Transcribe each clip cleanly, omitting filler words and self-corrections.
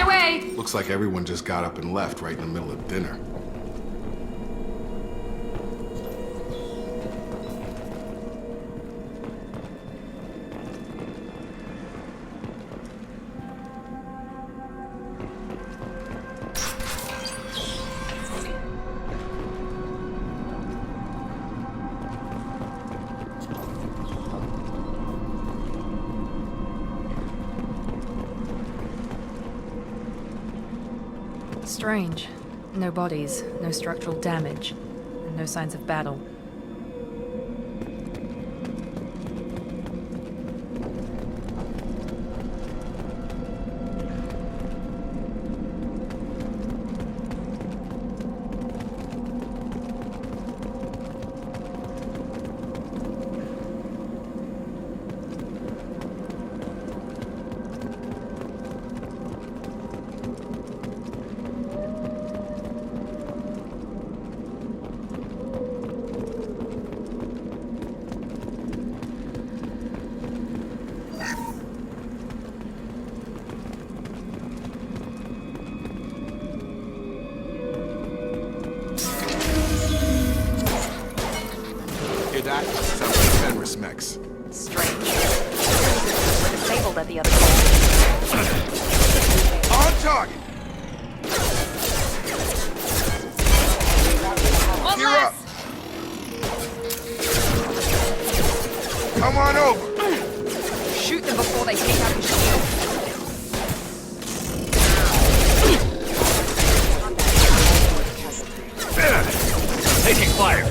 my way! Looks like everyone just got up and left right in the middle of dinner. Strange. No bodies, no structural damage, and no signs of battle. That sounds like Fenris mechs. Strange. We're disabled at the other end. On target! One Gear less! up! Come on over! Shoot them before they take out your shield. Taking fire!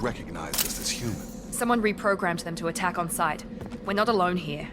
Recognized us as human. Someone reprogrammed them to attack on sight. We're not alone here.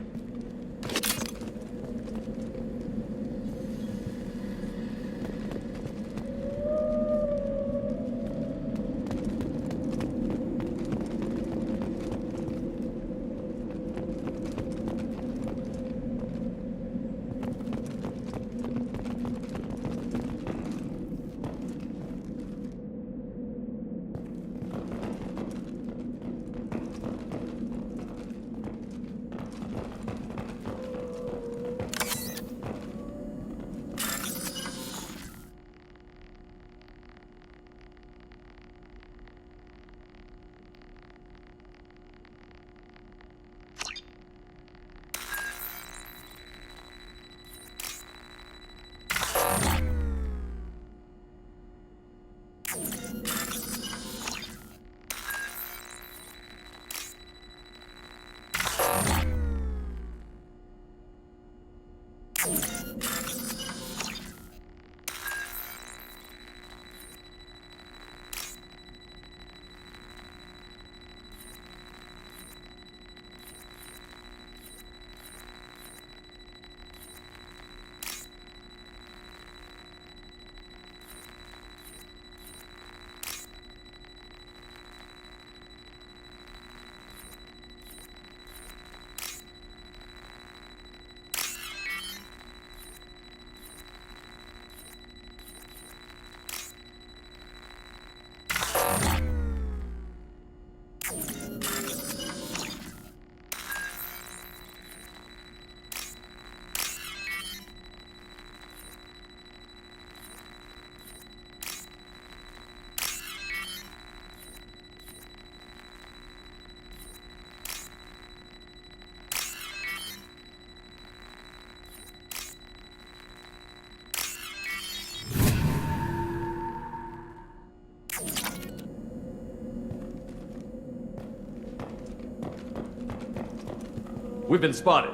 We've been spotted.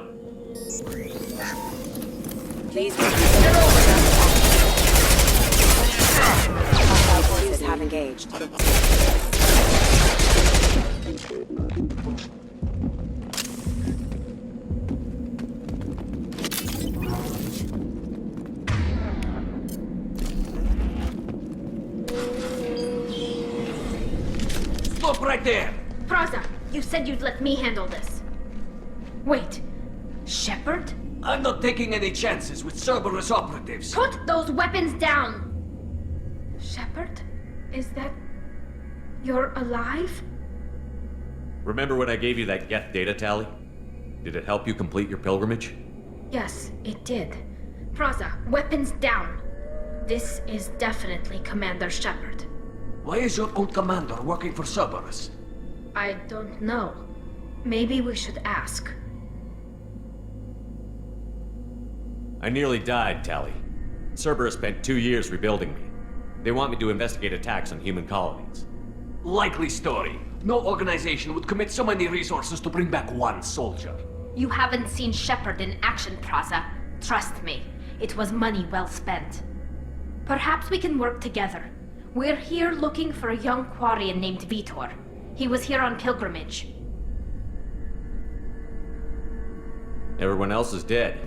Please hostile forces have engaged. Stop right there! Praza, you said you'd let me handle this. Wait, Shepard? I'm not taking any chances with Cerberus operatives. Put those weapons down! Shepard? Is that... You're alive? Remember when I gave you that Geth data tally? Did it help you complete your pilgrimage? Yes, it did. Praza, weapons down. This is definitely Commander Shepard. Why is your old commander working for Cerberus? I don't know. Maybe we should ask. I nearly died, Tally. Cerberus spent 2 years rebuilding me. They want me to investigate attacks on human colonies. Likely story. No organization would commit so many resources to bring back one soldier. You haven't seen Shepard in action, Praza. Trust me, it was money well spent. Perhaps we can work together. We're here looking for a young Quarian named Vitor. He was here on pilgrimage. Everyone else is dead.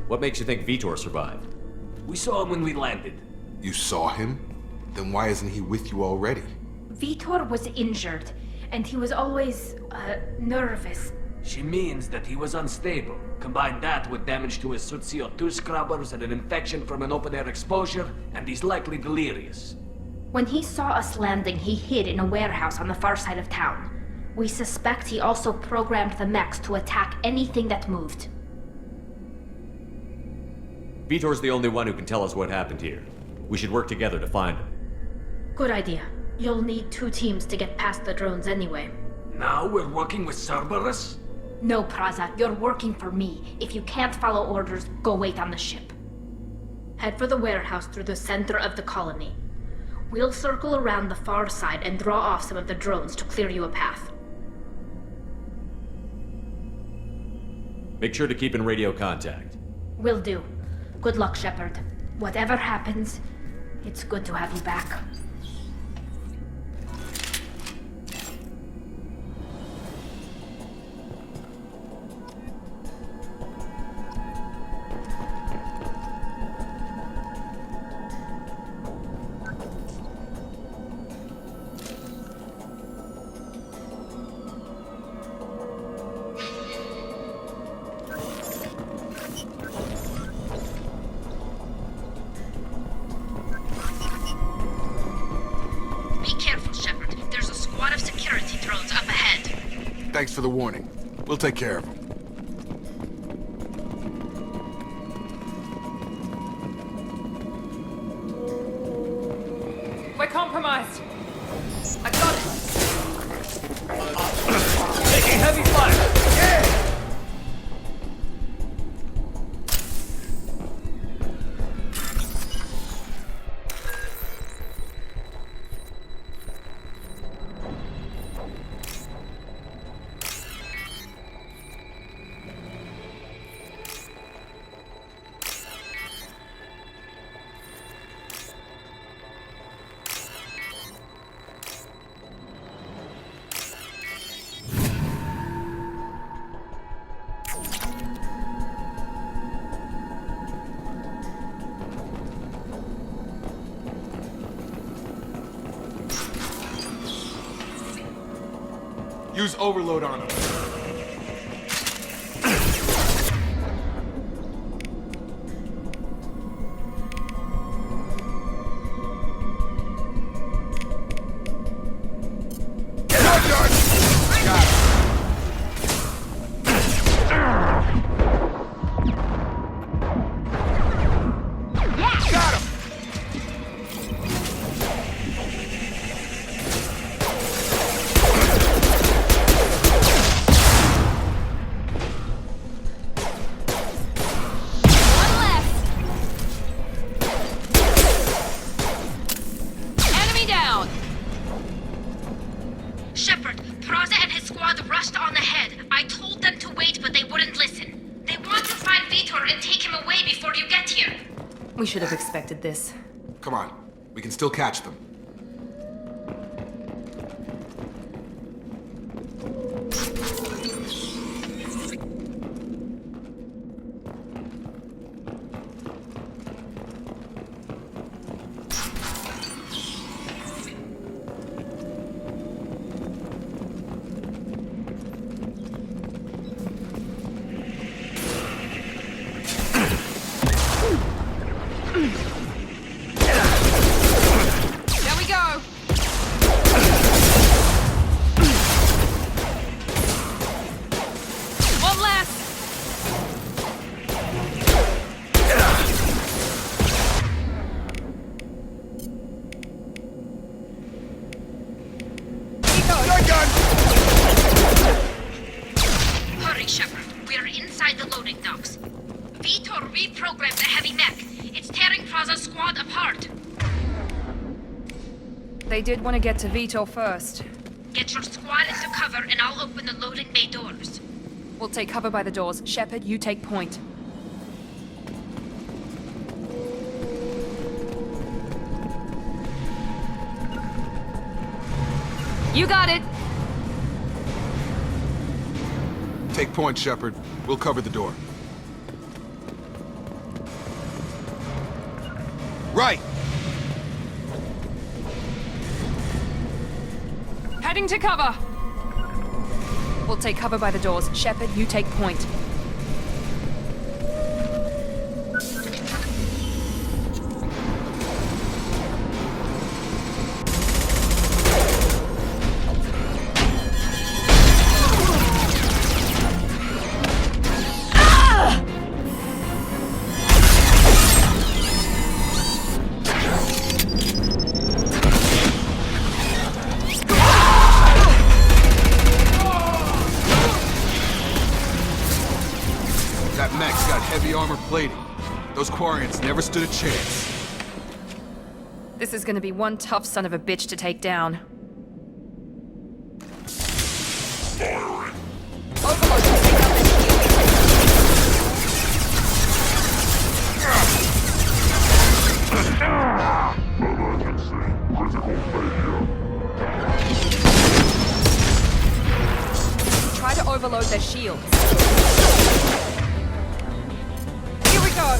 What makes you think Vitor survived? We saw him when we landed. You saw him? Then why isn't he with you already? Vitor was injured, and he was always, nervous. She means that he was unstable. Combine that with damage to his suit CO2 scrubbers and an infection from an open-air exposure, and he's likely delirious. When he saw us landing, he hid in a warehouse on the far side of town. We suspect he also programmed the mechs to attack anything that moved. Vitor's the only one who can tell us what happened here. We should work together to find him. Good idea. You'll need 2 teams to get past the drones anyway. Now we're working with Cerberus? No, Praza, you're working for me. If you can't follow orders, go wait on the ship. Head for the warehouse through the center of the colony. We'll circle around the far side and draw off some of the drones to clear you a path. Make sure to keep in radio contact. Will do. Good luck, Shepard. Whatever happens, it's good to have you back. Thanks for the warning. We'll take care of him. We're compromised. I got it. Taking heavy fire! Use overload on him. Shepard, Praza and his squad rushed on ahead. I told them to wait, but they wouldn't listen. They want to find Vitor and take him away before you get here. We should have expected this. Come on. We can still catch them. There we go! One less! Hurry, Shepard. We're inside the loading docks. Vitor reprogrammed the heavy mech. It's tearing Praza's squad apart. They did want to get to Vitor first. Get your squad into cover and I'll open the loading bay doors. We'll take cover by the doors. Shepard, you take point. You got it! Take point, Shepard. We'll cover the door. Right! Heading to cover! We'll take cover by the doors. Shepard, you take point. That mech's got heavy armor plating. Those Quarians never stood a chance. This is gonna be one tough son of a bitch to take down. Overlord can take out this shield. Try to overload their shields. Here we go!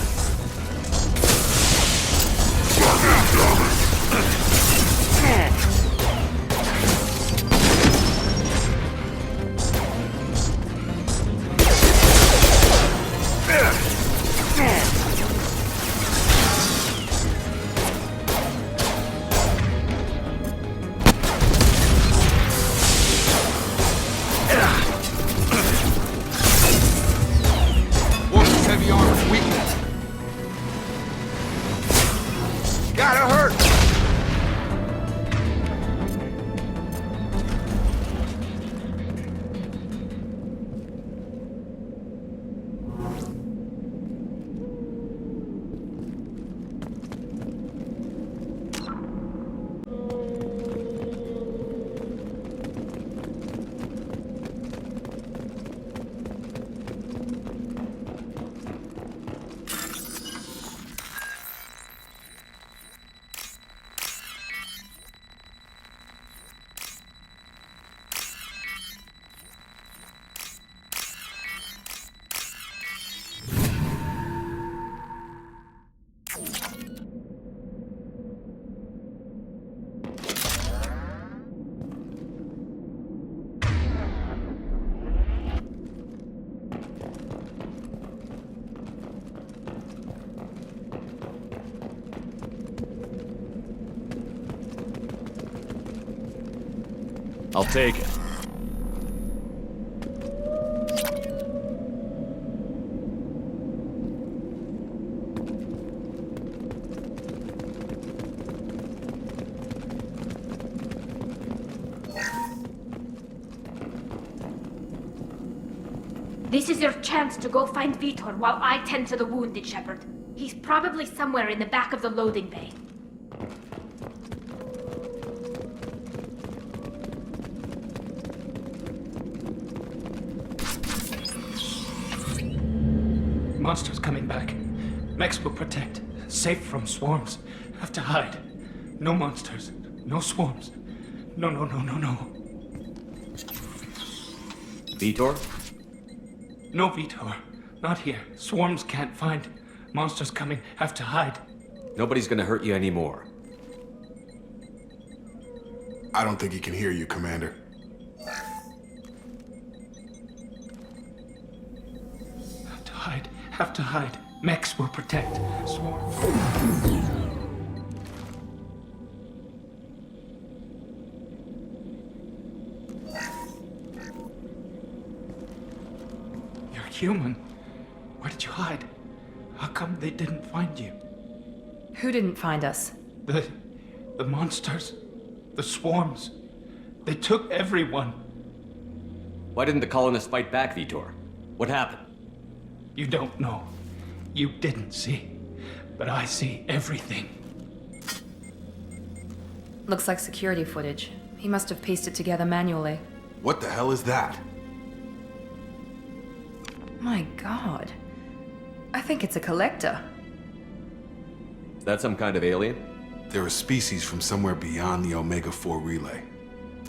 Wolf's heavy armor's weakness. Gotta hurt! I'll take it. This is your chance to go find Vitor while I tend to the wounded, Shepard. He's probably somewhere in the back of the loading bay. Monsters coming back. Mechs will protect. Safe from swarms. Have to hide. No monsters. No swarms. No. Vitor? No Vitor. Not here. Swarms can't find. Monsters coming. Have to hide. Nobody's gonna hurt you anymore. I don't think he can hear you, Commander. Have to hide. Have to hide. Mex will protect Swarms. You're human. Where did you hide? How come they didn't find you? Who didn't find us? The monsters. The swarms. They took everyone. Why didn't the colonists fight back, Vitor? What happened? You don't know. You didn't see. But I see everything. Looks like security footage. He must have pieced it together manually. What the hell is that? My god. I think it's a collector. Is that some kind of alien? They're a species from somewhere beyond the Omega-4 relay.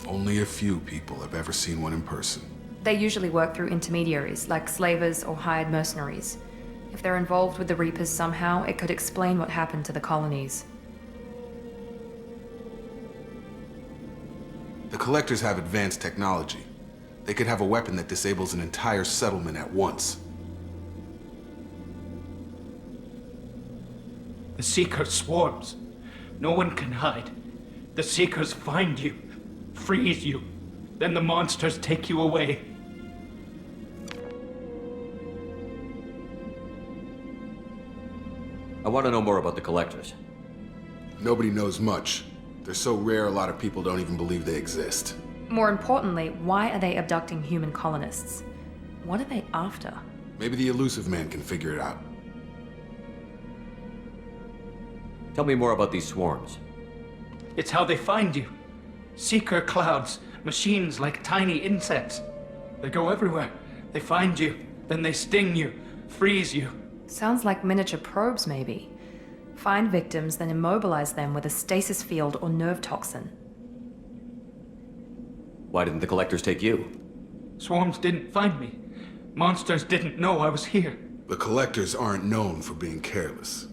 Only a few people have ever seen one in person. They usually work through intermediaries, like slavers or hired mercenaries. If they're involved with the Reapers somehow, it could explain what happened to the colonies. The Collectors have advanced technology. They could have a weapon that disables an entire settlement at once. The Seeker swarms. No one can hide. The Seekers find you, freeze you. Then the monsters take you away. I want to know more about the Collectors. Nobody knows much. They're so rare, a lot of people don't even believe they exist. More importantly, why are they abducting human colonists? What are they after? Maybe the Elusive Man can figure it out. Tell me more about these swarms. It's how they find you. Seeker clouds, machines like tiny insects. They go everywhere. They find you, then they sting you, freeze you. Sounds like miniature probes, maybe. Find victims, then immobilize them with a stasis field or nerve toxin. Why didn't the Collectors take you? Swarms didn't find me. Monsters didn't know I was here. The Collectors aren't known for being careless.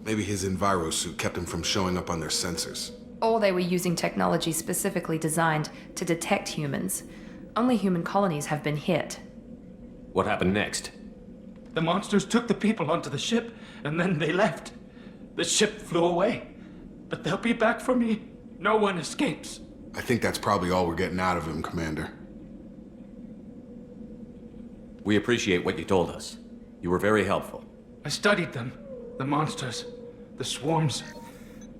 Maybe his Enviro suit kept him from showing up on their sensors. Or they were using technology specifically designed to detect humans. Only human colonies have been hit. What happened next? The monsters took the people onto the ship, and then they left. The ship flew away. But they'll be back for me. No one escapes. I think that's probably all we're getting out of him, Commander. We appreciate what you told us. You were very helpful. I studied them. The monsters. The swarms.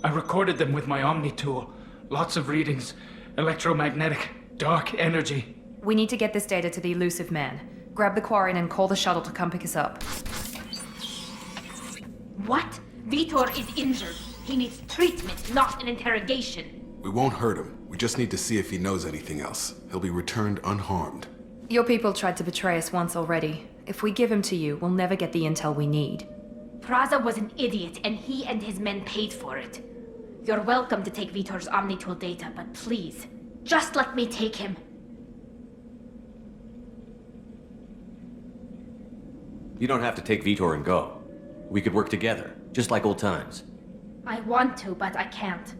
I recorded them with my Omni tool. Lots of readings. Electromagnetic. Dark energy. We need to get this data to the Elusive Man. Grab the Quarian and call the shuttle to come pick us up. What? Vitor is injured. He needs treatment, not an interrogation. We won't hurt him. We just need to see if he knows anything else. He'll be returned unharmed. Your people tried to betray us once already. If we give him to you, we'll never get the intel we need. Praza was an idiot, and he and his men paid for it. You're welcome to take Vitor's Omnitool data, but please, just let me take him. You don't have to take Vitor and go. We could work together, just like old times. I want to, but I can't.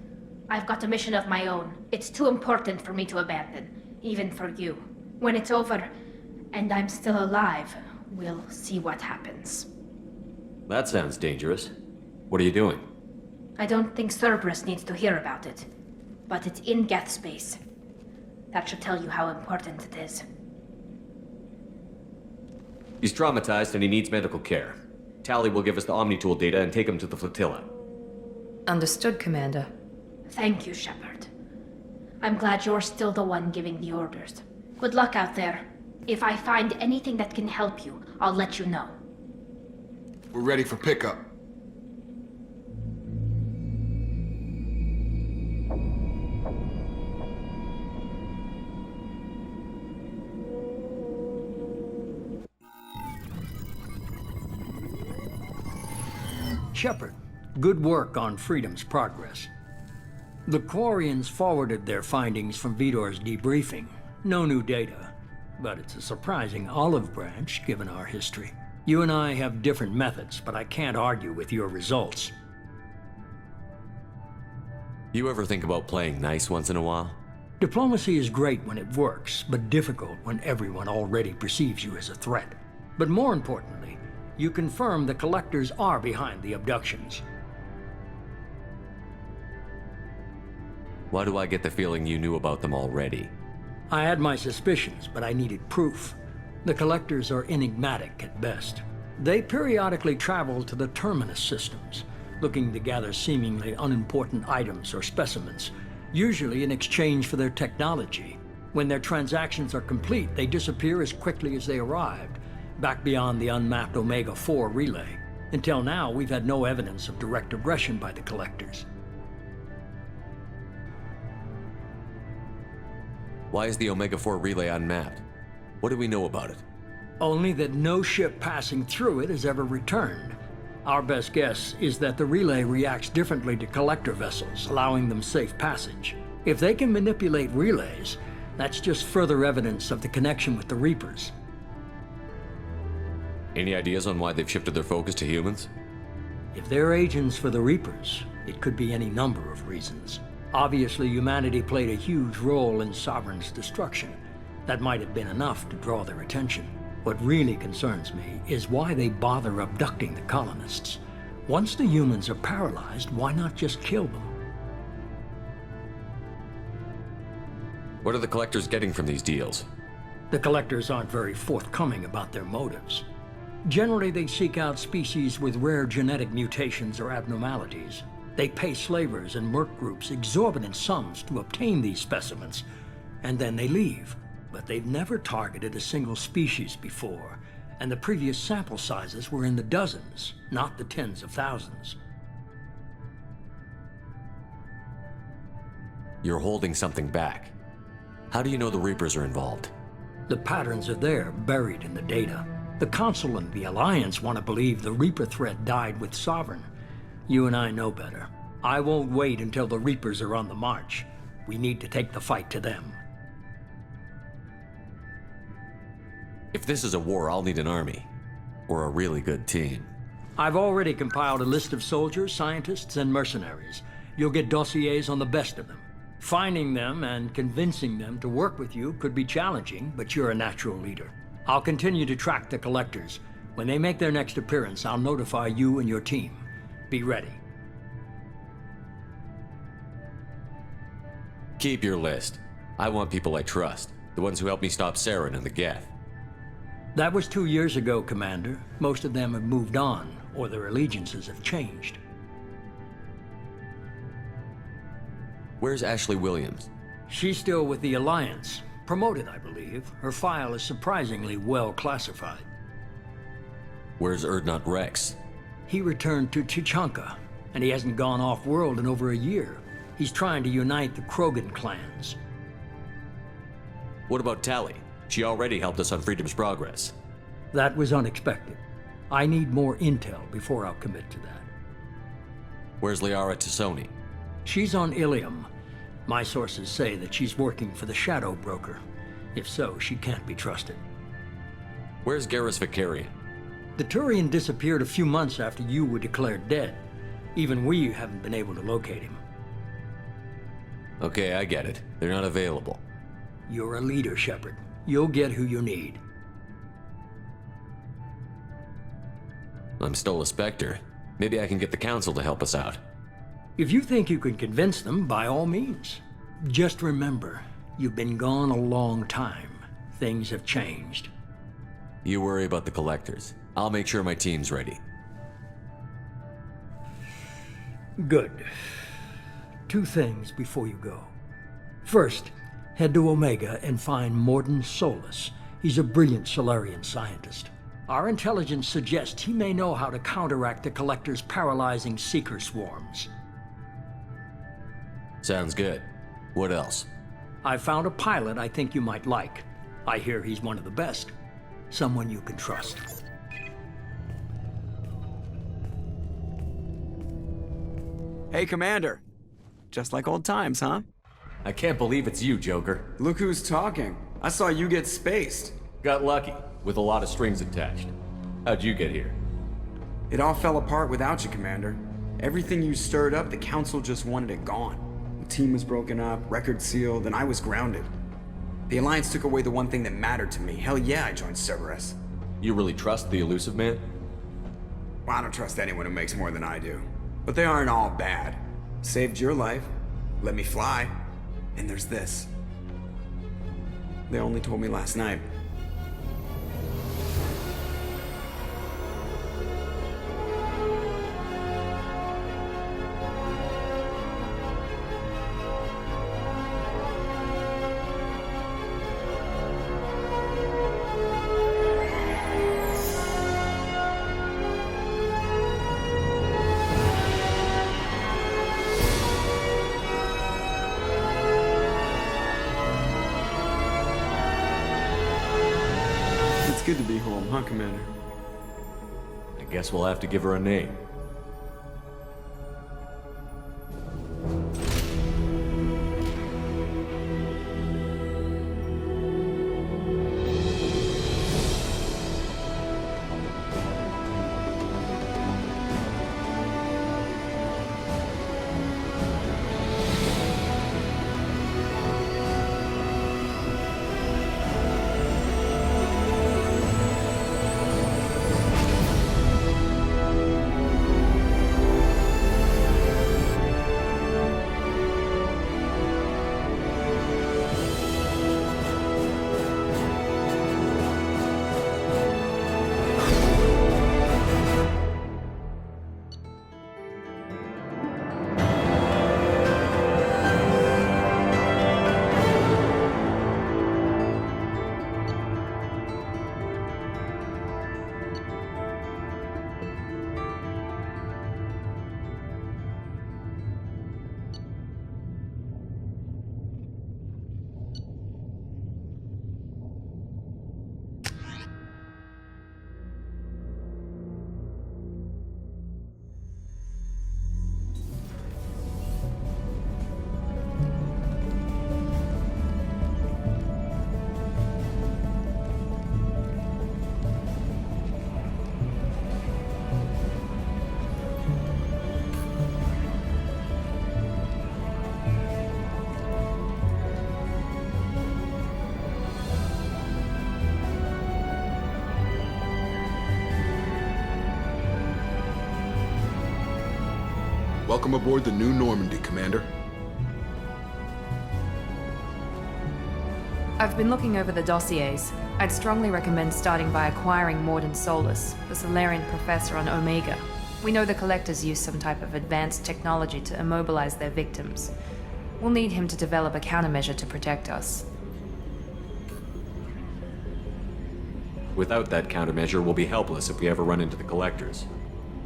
I've got a mission of my own. It's too important for me to abandon, even for you. When it's over, and I'm still alive, we'll see what happens. That sounds dangerous. What are you doing? I don't think Cerberus needs to hear about it, but it's in Geth space. That should tell you how important it is. He's traumatized and he needs medical care. Tali will give us the Omnitool data and take him to the flotilla. Understood, Commander. Thank you, Shepard. I'm glad you're still the one giving the orders. Good luck out there. If I find anything that can help you, I'll let you know. We're ready for pickup. Shepard, good work on Freedom's progress. The Quarians forwarded their findings from Vitor's debriefing. No new data, but it's a surprising olive branch given our history. You and I have different methods, but I can't argue with your results. You ever think about playing nice once in a while? Diplomacy is great when it works, but difficult when everyone already perceives you as a threat. But more importantly, You confirm the Collectors are behind the abductions. Why do I get the feeling you knew about them already? I had my suspicions, but I needed proof. The Collectors are enigmatic at best. They periodically travel to the Terminus systems, looking to gather seemingly unimportant items or specimens, usually in exchange for their technology. When their transactions are complete, they disappear as quickly as they arrived, back beyond the unmapped Omega-4 relay. Until now, we've had no evidence of direct aggression by the Collectors. Why is the Omega-4 relay unmapped? What do we know about it? Only that no ship passing through it has ever returned. Our best guess is that the relay reacts differently to Collector vessels, allowing them safe passage. If they can manipulate relays, that's just further evidence of the connection with the Reapers. Any ideas on why they've shifted their focus to humans? If they're agents for the Reapers, it could be any number of reasons. Obviously, humanity played a huge role in Sovereign's destruction. That might have been enough to draw their attention. What really concerns me is why they bother abducting the colonists. Once the humans are paralyzed, why not just kill them? What are the Collectors getting from these deals? The Collectors aren't very forthcoming about their motives. Generally, they seek out species with rare genetic mutations or abnormalities. They pay slavers and merc groups exorbitant sums to obtain these specimens, and then they leave. But they've never targeted a single species before, and the previous sample sizes were in the dozens, not the tens of thousands. You're holding something back. How do you know the Reapers are involved? The patterns are there, buried in the data. The Council and the Alliance want to believe the Reaper threat died with Sovereign. You and I know better. I won't wait until the Reapers are on the march. We need to take the fight to them. If this is a war, I'll need an army. Or a really good team. I've already compiled a list of soldiers, scientists, and mercenaries. You'll get dossiers on the best of them. Finding them and convincing them to work with you could be challenging, but you're a natural leader. I'll continue to track the Collectors. When they make their next appearance, I'll notify you and your team. Be ready. Keep your list. I want people I trust. The ones who helped me stop Saren and the Geth. That was 2 years ago, Commander. Most of them have moved on, or their allegiances have changed. Where's Ashley Williams? She's still with the Alliance. Promoted, I believe. Her file is surprisingly well classified. Where's Urdnot Rex? He returned to Chichanka, and he hasn't gone off-world in over a year. He's trying to unite the Krogan clans. What about Tali? She already helped us on Freedom's Progress. That was unexpected. I need more intel before I'll commit to that. Where's Liara Tassoni? She's on Ilium. My sources say that she's working for the Shadow Broker. If so, she can't be trusted. Where's Garrus Vicarian? The Turian disappeared a few months after you were declared dead. Even we haven't been able to locate him. Okay, I get it. They're not available. You're a leader, Shepard. You'll get who you need. I'm still a Spectre. Maybe I can get the Council to help us out. If you think you can convince them, by all means. Just remember, you've been gone a long time. Things have changed. You worry about the Collectors. I'll make sure my team's ready. Good. 2 things before you go. First, head to Omega and find Mordin Solus. He's a brilliant Solarian scientist. Our intelligence suggests he may know how to counteract the Collector's paralyzing Seeker swarms. Sounds good. What else? I found a pilot I think you might like. I hear he's one of the best. Someone you can trust. Hey, Commander. Just like old times, huh? I can't believe it's you, Joker. Look who's talking. I saw you get spaced. Got lucky, with a lot of strings attached. How'd you get here? It all fell apart without you, Commander. Everything you stirred up, the Council just wanted it gone. The team was broken up, record sealed, and I was grounded. The Alliance took away the one thing that mattered to me. Hell yeah, I joined Cerberus. You really trust the Elusive Man? Well, I don't trust anyone who makes more than I do. But they aren't all bad. Saved your life, let me fly, and there's this. They only told me last night. It's good to be home, huh, Commander? I guess we'll have to give her a name. Welcome aboard the New Normandy, Commander. I've been looking over the dossiers. I'd strongly recommend starting by acquiring Mordin Solus, the Solarian professor on Omega. We know the Collectors use some type of advanced technology to immobilize their victims. We'll need him to develop a countermeasure to protect us. Without that countermeasure, we'll be helpless if we ever run into the Collectors.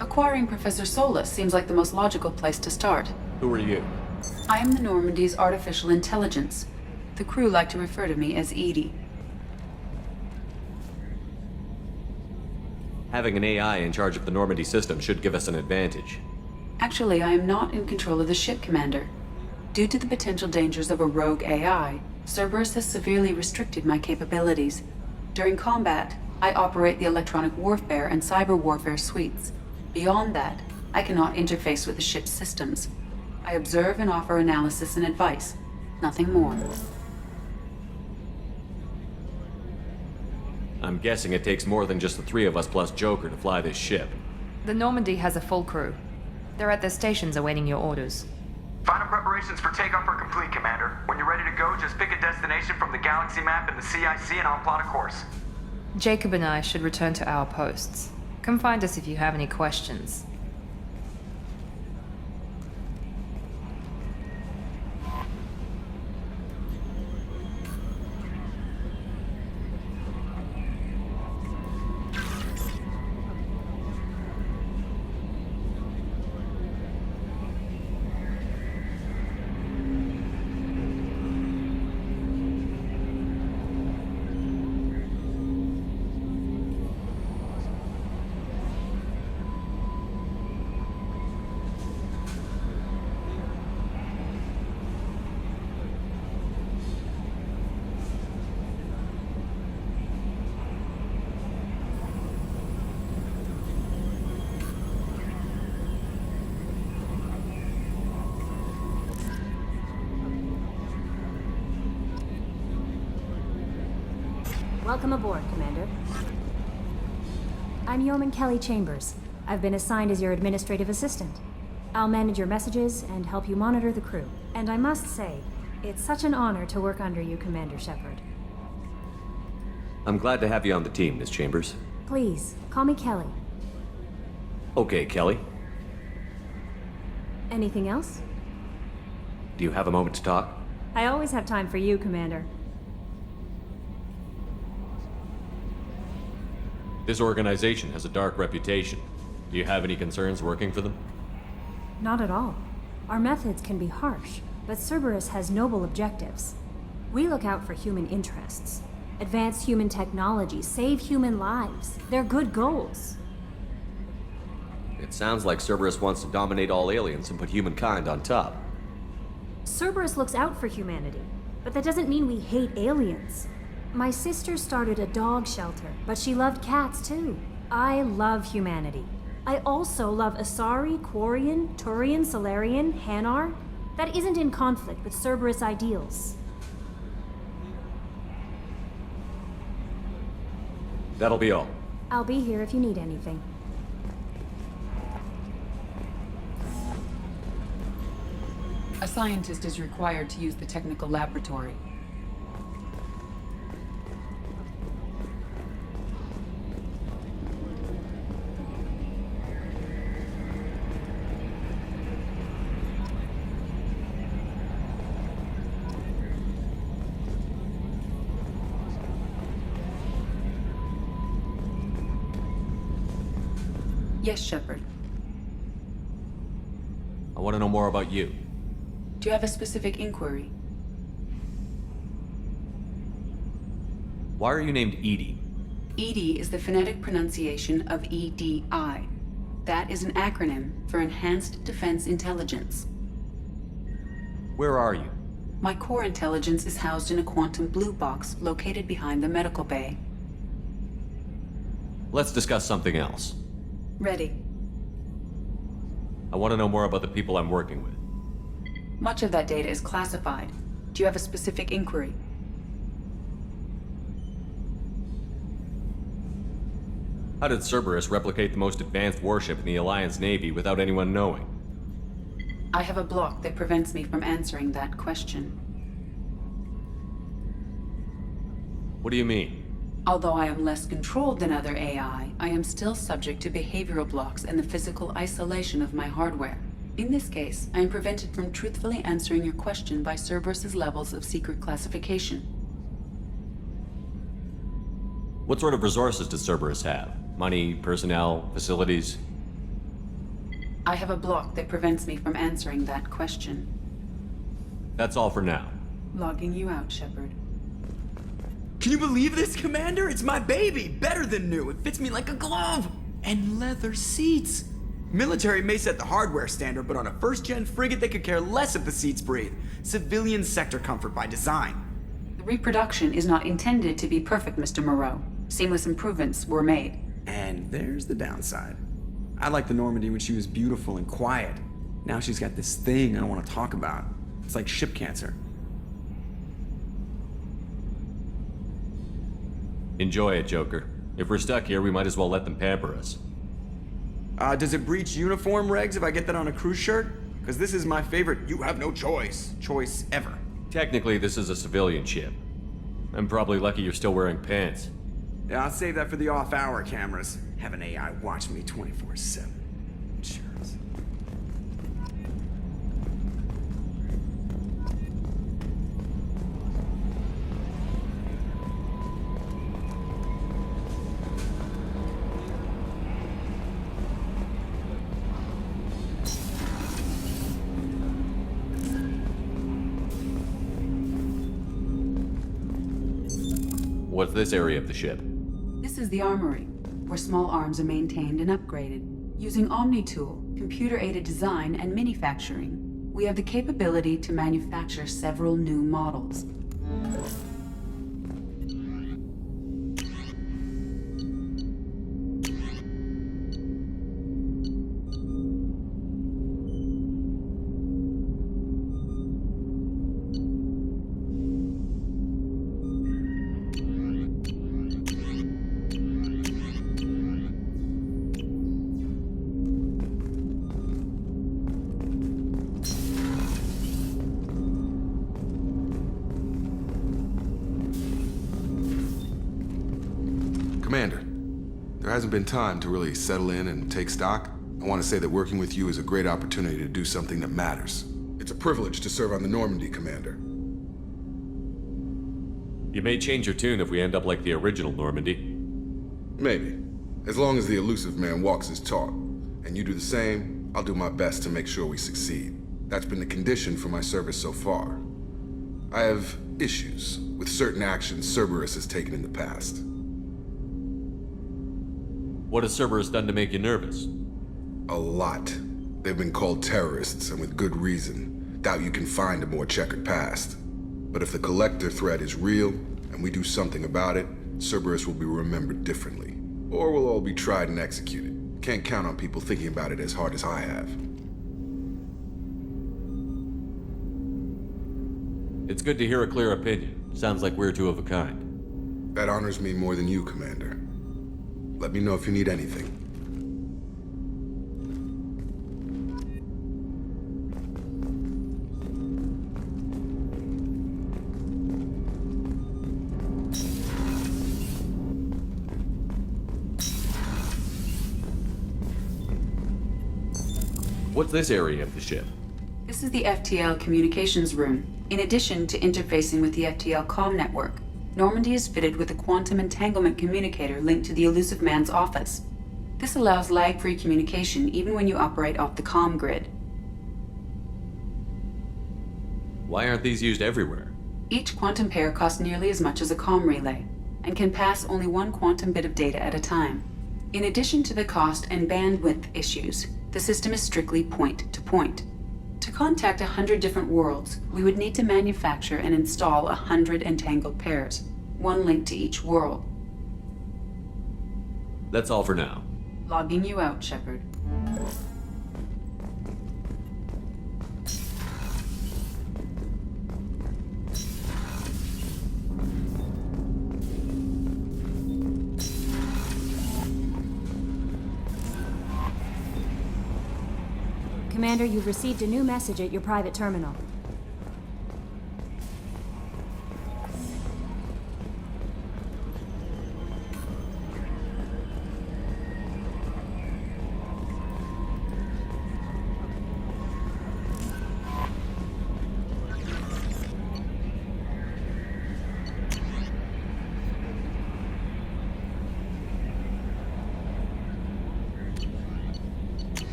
Acquiring Professor Solus seems like the most logical place to start. Who are you? I am the Normandy's artificial intelligence. The crew like to refer to me as Edie. Having an AI in charge of the Normandy system should give us an advantage. Actually, I am not in control of the ship, Commander. Due to the potential dangers of a rogue AI, Cerberus has severely restricted my capabilities. During combat, I operate the electronic warfare and cyber warfare suites. Beyond that, I cannot interface with the ship's systems. I observe and offer analysis and advice. Nothing more. I'm guessing it takes more than just the three of us plus Joker to fly this ship. The Normandy has a full crew. They're at their stations awaiting your orders. Final preparations for takeoff are complete, Commander. When you're ready to go, just pick a destination from the galaxy map in the CIC and I'll plot a course. Jacob and I should return to our posts. Come find us if you have any questions. Welcome aboard, Commander. I'm Yeoman Kelly Chambers. I've been assigned as your administrative assistant. I'll manage your messages and help you monitor the crew. And I must say, it's such an honor to work under you, Commander Shepard. I'm glad to have you on the team, Miss Chambers. Please, call me Kelly. Okay, Kelly. Anything else? Do you have a moment to talk? I always have time for you, Commander. This organization has a dark reputation. Do you have any concerns working for them? Not at all. Our methods can be harsh, but Cerberus has noble objectives. We look out for human interests. Advance human technology, save human lives. They're good goals. It sounds like Cerberus wants to dominate all aliens and put humankind on top. Cerberus looks out for humanity, but that doesn't mean we hate aliens. My sister started a dog shelter, but she loved cats too. I love humanity. I also love Asari, Quarian, Turian, Solarian, Hanar. That isn't in conflict with Cerberus ideals. That'll be all. I'll be here if you need anything. A scientist is required to use the technical laboratory. Yes, Shepard. I want to know more about you. Do you have a specific inquiry? Why are you named EDI? EDI is the phonetic pronunciation of EDI. That is an acronym for Enhanced Defense Intelligence. Where are you? My core intelligence is housed in a quantum blue box located behind the medical bay. Let's discuss something else. Ready. I want to know more about the people I'm working with. Much of that data is classified. Do you have a specific inquiry? How did Cerberus replicate the most advanced warship in the Alliance Navy without anyone knowing? I have a block that prevents me from answering that question. What do you mean? Although I am less controlled than other AI, I am still subject to behavioral blocks and the physical isolation of my hardware. In this case, I am prevented from truthfully answering your question by Cerberus's levels of secret classification. What sort of resources does Cerberus have? Money, personnel, facilities? I have a block that prevents me from answering that question. That's all for now. Logging you out, Shepard. Can you believe this, Commander? It's my baby! Better than new. It fits me like a glove! And leather seats! Military may set the hardware standard, but on a first-gen frigate, they could care less if the seats breathe. Civilian sector comfort by design. The reproduction is not intended to be perfect, Mr. Moreau. Seamless improvements were made. And there's the downside. I liked the Normandy when she was beautiful and quiet. Now she's got this thing I don't want to talk about. It's like ship cancer. Enjoy it, Joker. If we're stuck here, we might as well let them pamper us. Does it breach uniform regs if I get that on a cruise shirt? Because this is my favorite you have no choice ever. Technically, this is a civilian ship. I'm probably lucky you're still wearing pants. Yeah, I'll save that for the off-hour cameras. Have an AI watch me 24/7. Cheers. What's this area of the ship? This is the armory, where small arms are maintained and upgraded. Using OmniTool, computer-aided design, and manufacturing, we have the capability to manufacture several new models. Commander, there hasn't been time to really settle in and take stock. I want to say that working with you is a great opportunity to do something that matters. It's a privilege to serve on the Normandy, Commander. You may change your tune if we end up like the original Normandy. Maybe. As long as the elusive man walks his talk, and you do the same, I'll do my best to make sure we succeed. That's been the condition for my service so far. I have issues with certain actions Cerberus has taken in the past. What has Cerberus done to make you nervous? A lot. They've been called terrorists, and with good reason. Doubt you can find a more checkered past. But if the Collector threat is real, and we do something about it, Cerberus will be remembered differently. Or we'll all be tried and executed. Can't count on people thinking about it as hard as I have. It's good to hear a clear opinion. Sounds like we're two of a kind. That honors me more than you, Commander. Let me know if you need anything. What's this area of the ship? This is the FTL communications room. In addition to interfacing with the FTL comm network, Normandy is fitted with a quantum entanglement communicator linked to the elusive man's office. This allows lag-free communication even when you operate off the comm grid. Why aren't these used everywhere? Each quantum pair costs nearly as much as a comm relay, and can pass only one quantum bit of data at a time. In addition to the cost and bandwidth issues, the system is strictly point-to-point. To contact 100 different worlds, we would need to manufacture and install 100 entangled pairs, one link to each world. That's all for now. Logging you out, Shepard. Commander, you've received a new message at your private terminal.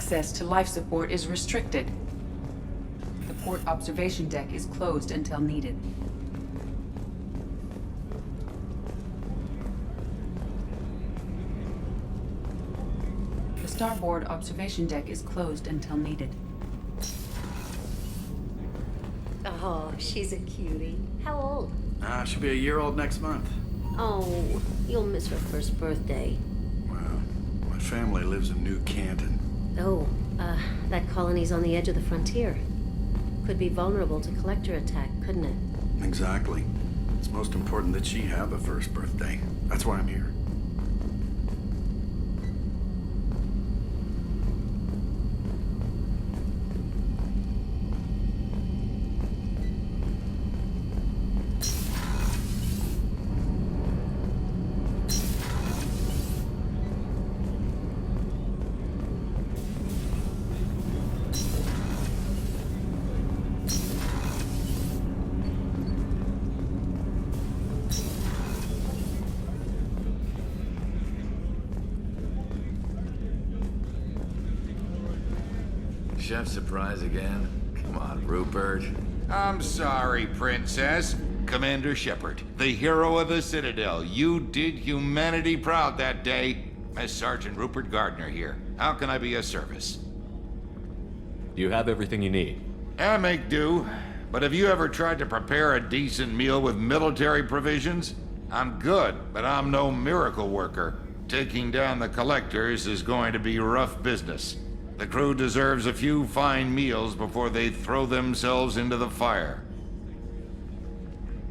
Access to life support is restricted. The port observation deck is closed until needed. The starboard observation deck is closed until needed. Oh, she's a cutie. How old? She'll be a year old next month. Oh, you'll miss her first birthday. Wow. My family lives in New Canton. Oh, that colony's on the edge of the frontier. Could be vulnerable to collector attack, couldn't it? Exactly. It's most important that she have a first birthday. That's why I'm here. Chef surprise again? Come on, Rupert. I'm sorry, Princess. Commander Shepard, the hero of the Citadel. You did humanity proud that day. As Sergeant Rupert Gardner here. How can I be of service? Do you have everything you need? I make do. But have you ever tried to prepare a decent meal with military provisions? I'm good, but I'm no miracle worker. Taking down the collectors is going to be rough business. The crew deserves a few fine meals before they throw themselves into the fire.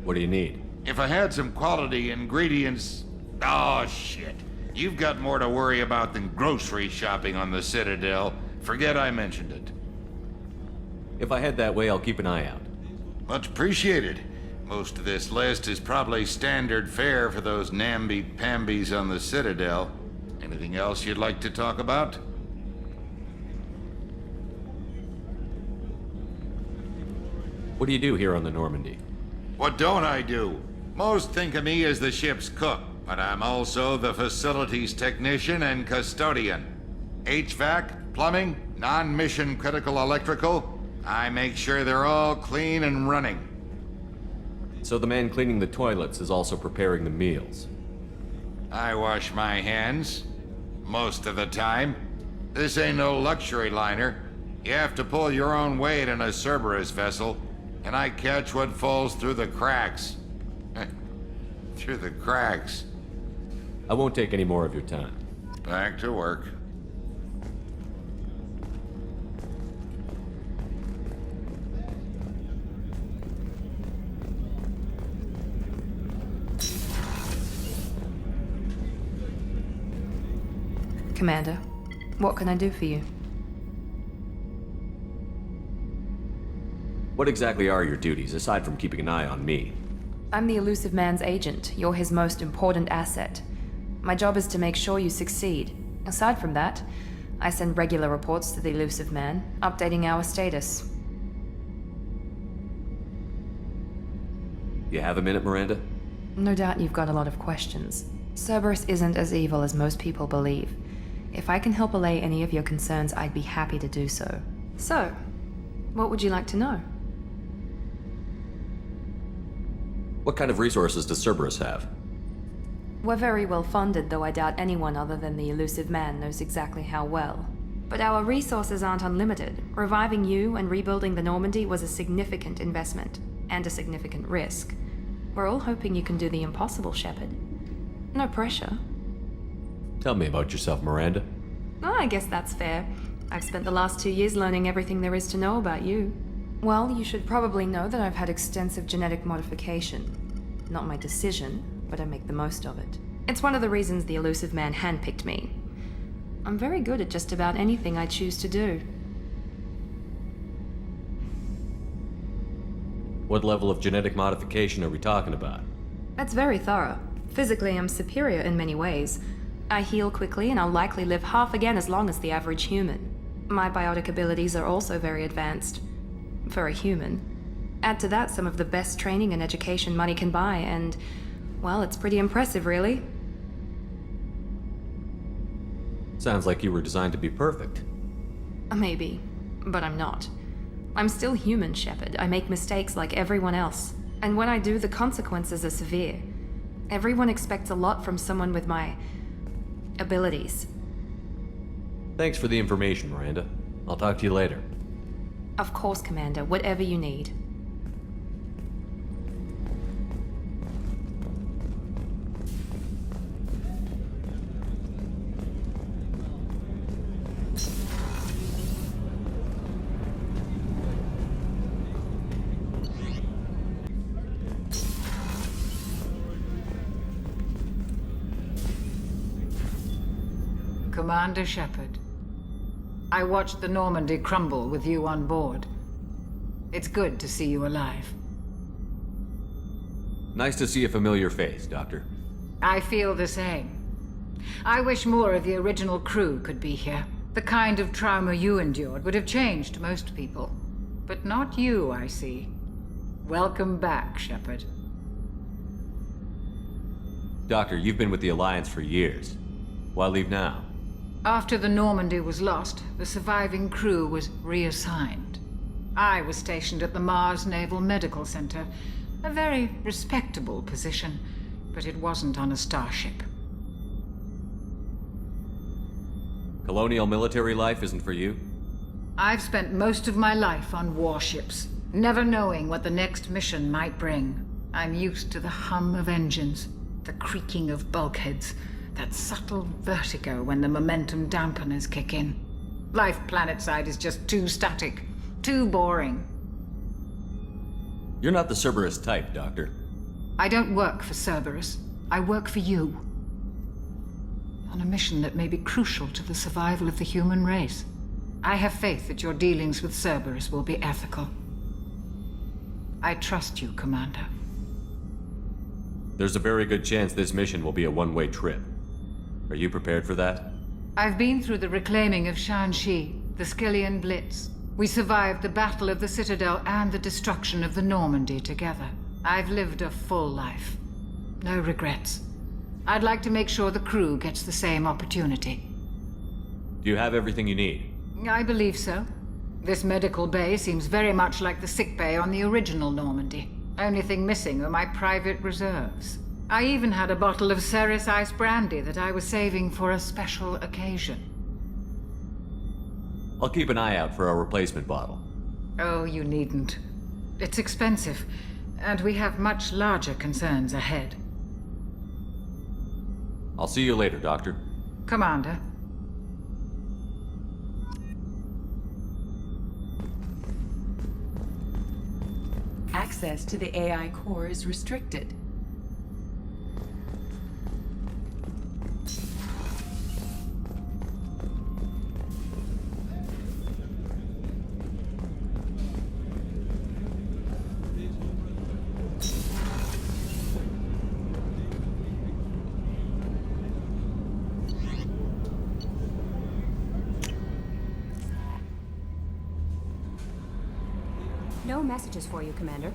What do you need? If I had some quality ingredients... Oh, shit. You've got more to worry about than grocery shopping on the Citadel. Forget I mentioned it. If I head that way, I'll keep an eye out. Much appreciated. Most of this list is probably standard fare for those namby-pambies on the Citadel. Anything else you'd like to talk about? What do you do here on the Normandy? What don't I do? Most think of me as the ship's cook, but I'm also the facilities technician and custodian. HVAC, plumbing, non-mission critical electrical. I make sure they're all clean and running. So the man cleaning the toilets is also preparing the meals. I wash my hands. Most of the time. This ain't no luxury liner. You have to pull your own weight in a Cerberus vessel. And I catch what falls through the cracks. Through the cracks. I won't take any more of your time. Back to work. Commander, what can I do for you? What exactly are your duties, aside from keeping an eye on me? I'm the Elusive Man's agent. You're his most important asset. My job is to make sure you succeed. Aside from that, I send regular reports to the Elusive Man, updating our status. You have a minute, Miranda? No doubt you've got a lot of questions. Cerberus isn't as evil as most people believe. If I can help allay any of your concerns, I'd be happy to do so. So, what would you like to know? What kind of resources does Cerberus have? We're very well funded, though I doubt anyone other than the Elusive Man knows exactly how well. But our resources aren't unlimited. Reviving you and rebuilding the Normandy was a significant investment, and a significant risk. We're all hoping you can do the impossible, Shepard. No pressure. Tell me about yourself, Miranda. Oh, I guess that's fair. I've spent the last 2 years learning everything there is to know about you. Well, you should probably know that I've had extensive genetic modification. Not my decision, but I make the most of it. It's one of the reasons the Elusive Man handpicked me. I'm very good at just about anything I choose to do. What level of genetic modification are we talking about? That's very thorough. Physically, I'm superior in many ways. I heal quickly, and I'll likely live half again as long as the average human. My biotic abilities are also very advanced. For a human. Add to that some of the best training and education money can buy, and, well, it's pretty impressive, really. Sounds like you were designed to be perfect. Maybe, but I'm not. I'm still human, Shepard. I make mistakes like everyone else. And when I do, the consequences are severe. Everyone expects a lot from someone with my abilities. Thanks for the information, Miranda. I'll talk to you later. Of course, Commander. Whatever you need. Commander Shepard, I watched the Normandy crumble with you on board. It's good to see you alive. Nice to see a familiar face, Doctor. I feel the same. I wish more of the original crew could be here. The kind of trauma you endured would have changed most people. But not you, I see. Welcome back, Shepard. Doctor, you've been with the Alliance for years. Why leave now? After the Normandy was lost, the surviving crew was reassigned. I was stationed at the Mars Naval Medical Center, a very respectable position, but it wasn't on a starship. Colonial military life isn't for you? I've spent most of my life on warships, never knowing what the next mission might bring. I'm used to the hum of engines, the creaking of bulkheads, that subtle vertigo when the momentum dampeners kick in. Life planetside is just too static, too boring. You're not the Cerberus type, Doctor. I don't work for Cerberus. I work for you. On a mission that may be crucial to the survival of the human race. I have faith that your dealings with Cerberus will be ethical. I trust you, Commander. There's a very good chance this mission will be a one-way trip. Are you prepared for that? I've been through the reclaiming of Shanxi, the Skyllian Blitz. We survived the Battle of the Citadel and the destruction of the Normandy together. I've lived a full life. No regrets. I'd like to make sure the crew gets the same opportunity. Do you have everything you need? I believe so. This medical bay seems very much like the sick bay on the original Normandy. Only thing missing are my private reserves. I even had a bottle of Ceres Ice Brandy that I was saving for a special occasion. I'll keep an eye out for a replacement bottle. Oh, you needn't. It's expensive, and we have much larger concerns ahead. I'll see you later, Doctor. Commander. Access to the AI core is restricted. No messages for you, Commander.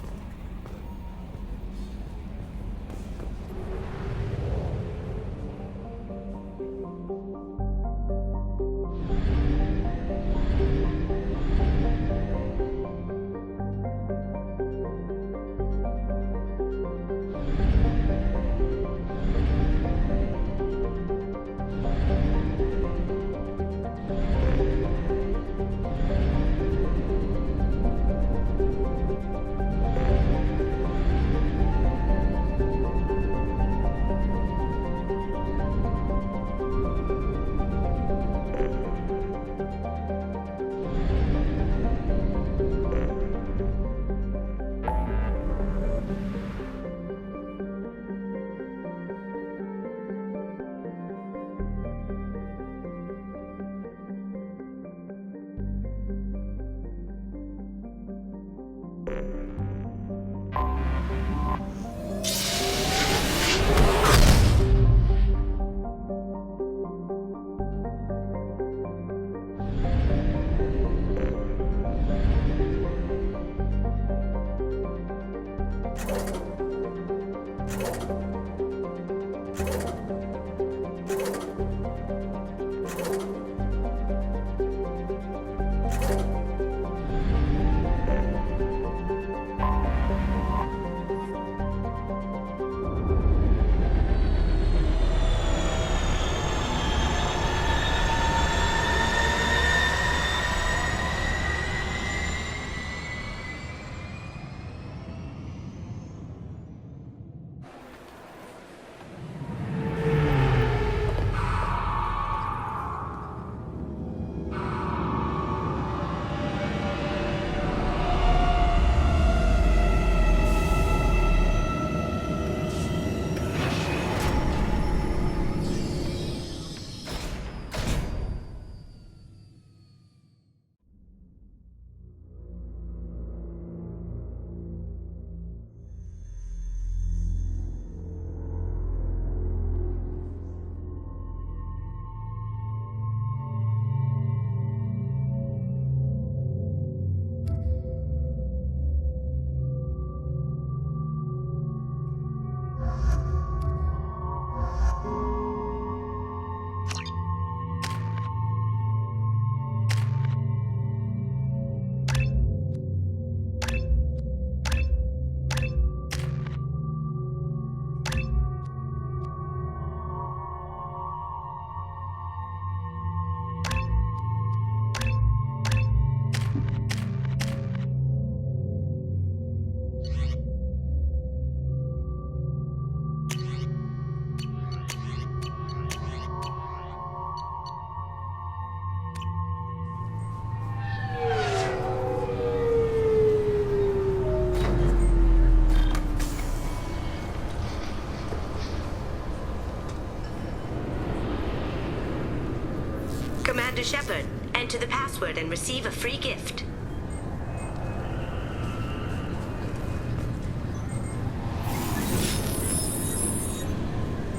Commander Shepard. Enter the password and receive a free gift.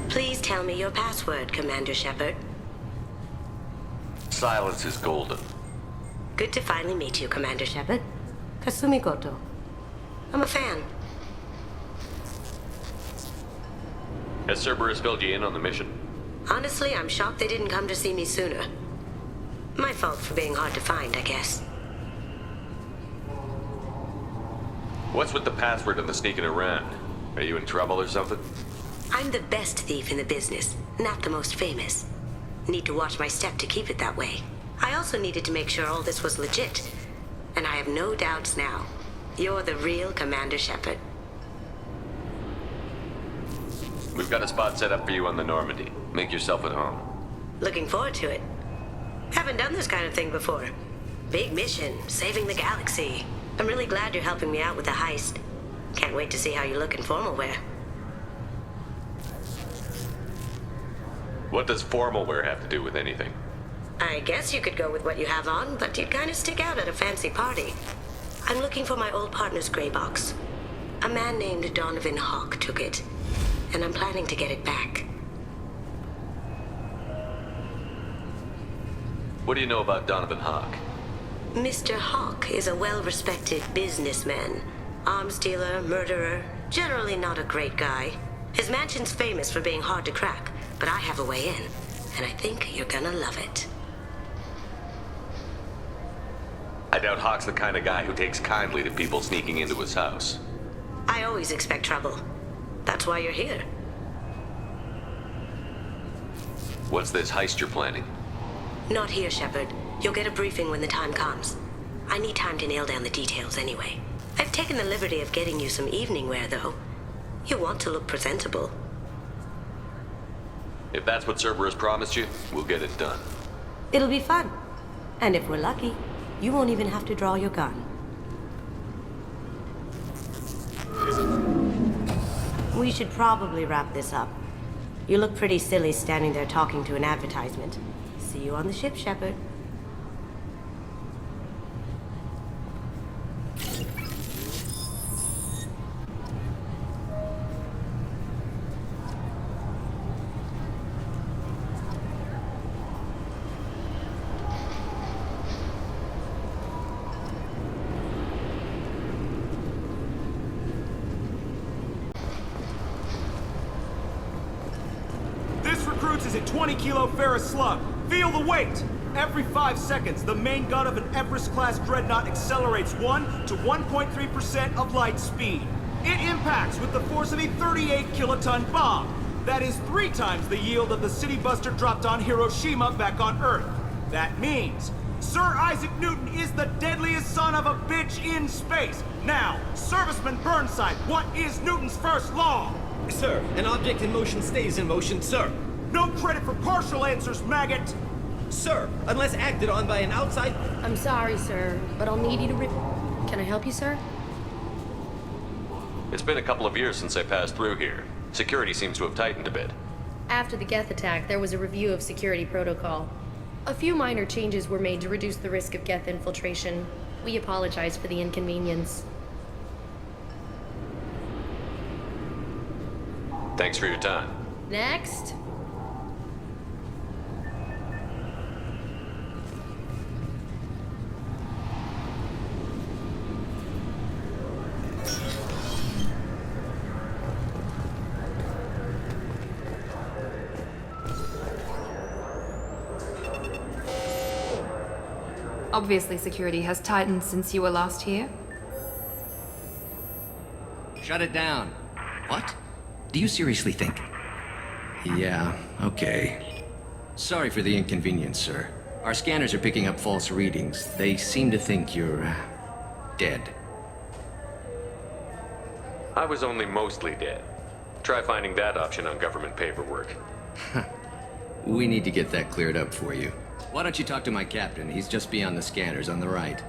Please tell me your password, Commander Shepard. Silence is golden. Good to finally meet you, Commander Shepard. Kasumi Goto. I'm a fan. Has Cerberus filled you in on the mission? Honestly, I'm shocked they didn't come to see me sooner. My fault for being hard to find, I guess. What's with the password and the sneaking around? Are you in trouble or something? I'm the best thief in the business, not the most famous. Need to watch my step to keep it that way. I also needed to make sure all this was legit. And I have no doubts now. You're the real Commander Shepard. We've got a spot set up for you on the Normandy. Make yourself at home. Looking forward to it. Haven't done this kind of thing before. Big mission, saving the galaxy. I'm really glad you're helping me out with the heist. Can't wait to see how you look in formal wear. What does formal wear have to do with anything? I guess you could go with what you have on, but you'd kind of stick out at a fancy party. I'm looking for my old partner's gray box. A man named Donovan Hawk took it, and I'm planning to get it back. What do you know about Donovan Hawk? Mr. Hawk is a well-respected businessman. Arms dealer, murderer, generally not a great guy. His mansion's famous for being hard to crack, but I have a way in, and I think you're gonna love it. I doubt Hawk's the kind of guy who takes kindly to people sneaking into his house. I always expect trouble. That's why you're here. What's this heist you're planning? Not here, Shepard. You'll get a briefing when the time comes. I need time to nail down the details anyway. I've taken the liberty of getting you some evening wear, though. You want to look presentable. If that's what Cerberus promised you, we'll get it done. It'll be fun. And if we're lucky, you won't even have to draw your gun. We should probably wrap this up. You look pretty silly standing there talking to an advertisement. See you on the ship, Shepard. Is a 20-kilo ferrous slug. Feel the weight! Every 5 seconds, the main gun of an Everest-class dreadnought accelerates 1 to 1.3% of light speed. It impacts with the force of a 38-kiloton bomb. That is 3 times the yield of the city buster dropped on Hiroshima back on Earth. That means Sir Isaac Newton is the deadliest son of a bitch in space. Now, Serviceman Burnside, what is Newton's first law? Sir, an object in motion stays in motion, sir. No credit for partial answers, maggot! Sir, unless acted on by an outside... I'm sorry, sir, but I'll need you to Can I help you, sir? It's been a couple of years since I passed through here. Security seems to have tightened a bit. After the Geth attack, there was a review of security protocol. A few minor changes were made to reduce the risk of Geth infiltration. We apologize for the inconvenience. Thanks for your time. Next. Obviously, security has tightened since you were last here. Shut it down. What? Do you seriously think? Yeah, okay. Sorry for the inconvenience, sir. Our scanners are picking up false readings. They seem to think you're... dead. I was only mostly dead. Try finding that option on government paperwork. We need to get that cleared up for you. Why don't you talk to my captain? He's just beyond the scanners on the right.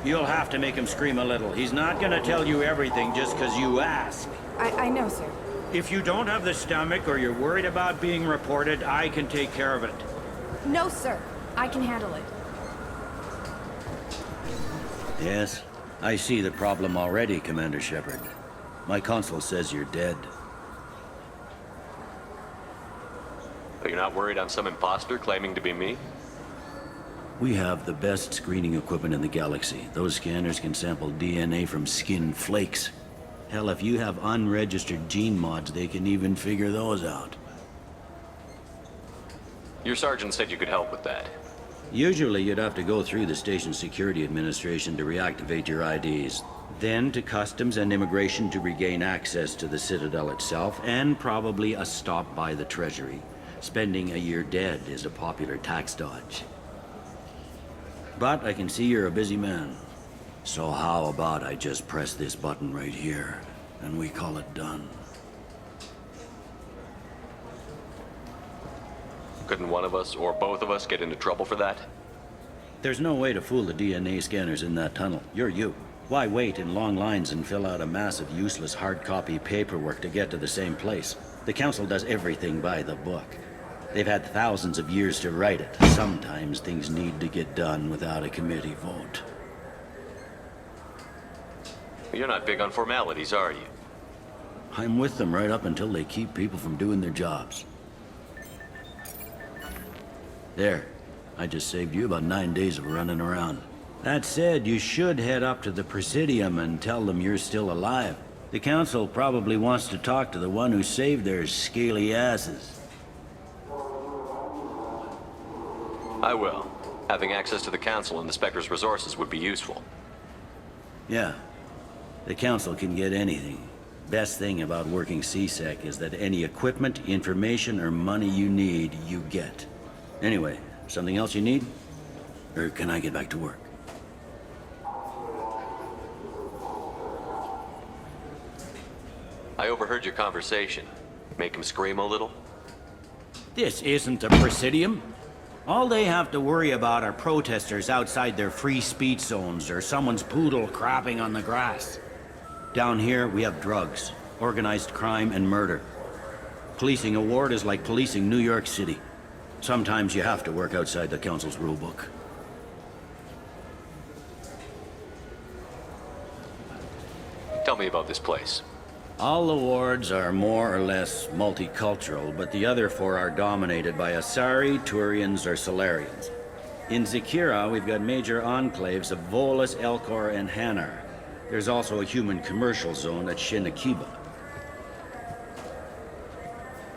You'll have to make him scream a little. He's not gonna tell you everything just 'cause you ask. I know, sir. If you don't have the stomach or you're worried about being reported, I can take care of it. No, sir. I can handle it. Yes, I see the problem already, Commander Shepard. My console says you're dead. But you're not worried I'm some imposter claiming to be me? We have the best screening equipment in the galaxy. Those scanners can sample DNA from skin flakes. Hell, if you have unregistered gene mods, they can even figure those out. Your sergeant said you could help with that. Usually you'd have to go through the station security administration to reactivate your IDs. Then to customs and immigration to regain access to the Citadel itself, and probably a stop by the Treasury. Spending a year dead is a popular tax dodge. But I can see you're a busy man. So how about I just press this button right here, and we call it done? Couldn't one of us, or both of us, get into trouble for that? There's no way to fool the DNA scanners in that tunnel. You're you. Why wait in long lines and fill out a massive useless hard copy paperwork to get to the same place? The Council does everything by the book. They've had thousands of years to write it. Sometimes things need to get done without a committee vote. You're not big on formalities, are you? I'm with them right up until they keep people from doing their jobs. There. I just saved you about 9 days of running around. That said, you should head up to the Presidium and tell them you're still alive. The Council probably wants to talk to the one who saved their scaly asses. I will. Having access to the Council and the Spectre's resources would be useful. Yeah. The Council can get anything. Best thing about working C-Sec is that any equipment, information, or money you need, you get. Anyway, something else you need? Or can I get back to work? I overheard your conversation. Make him scream a little? This isn't a Presidium. All they have to worry about are protesters outside their free speech zones or someone's poodle crapping on the grass. Down here, we have drugs, organized crime, and murder. Policing a ward is like policing New York City. Sometimes you have to work outside the Council's rulebook. Tell me about this place. All the wards are more or less multicultural, but the other four are dominated by Asari, Turians, or Solarians. In Zakira, we've got major enclaves of Volus, Elcor, and Hanar. There's also a human commercial zone at Shin Akiba.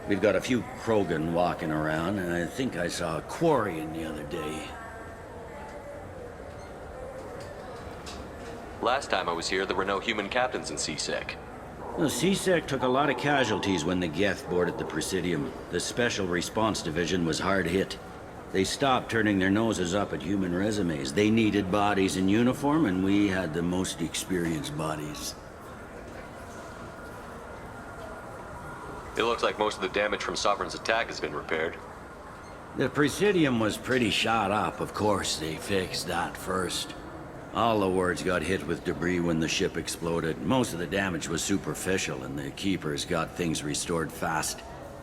We've got a few Krogan walking around, and I think I saw a Quarian the other day. Last time I was here, there were no human captains in C-Sec. The C-Sec took a lot of casualties when the Geth boarded the Presidium. The Special Response Division was hard hit. They stopped turning their noses up at human resumes. They needed bodies in uniform, and we had the most experienced bodies. It looks like most of the damage from Sovereign's attack has been repaired. The Presidium was pretty shot up. Of course, they fixed that first. All the wards got hit with debris when the ship exploded. Most of the damage was superficial, and the Keepers got things restored fast.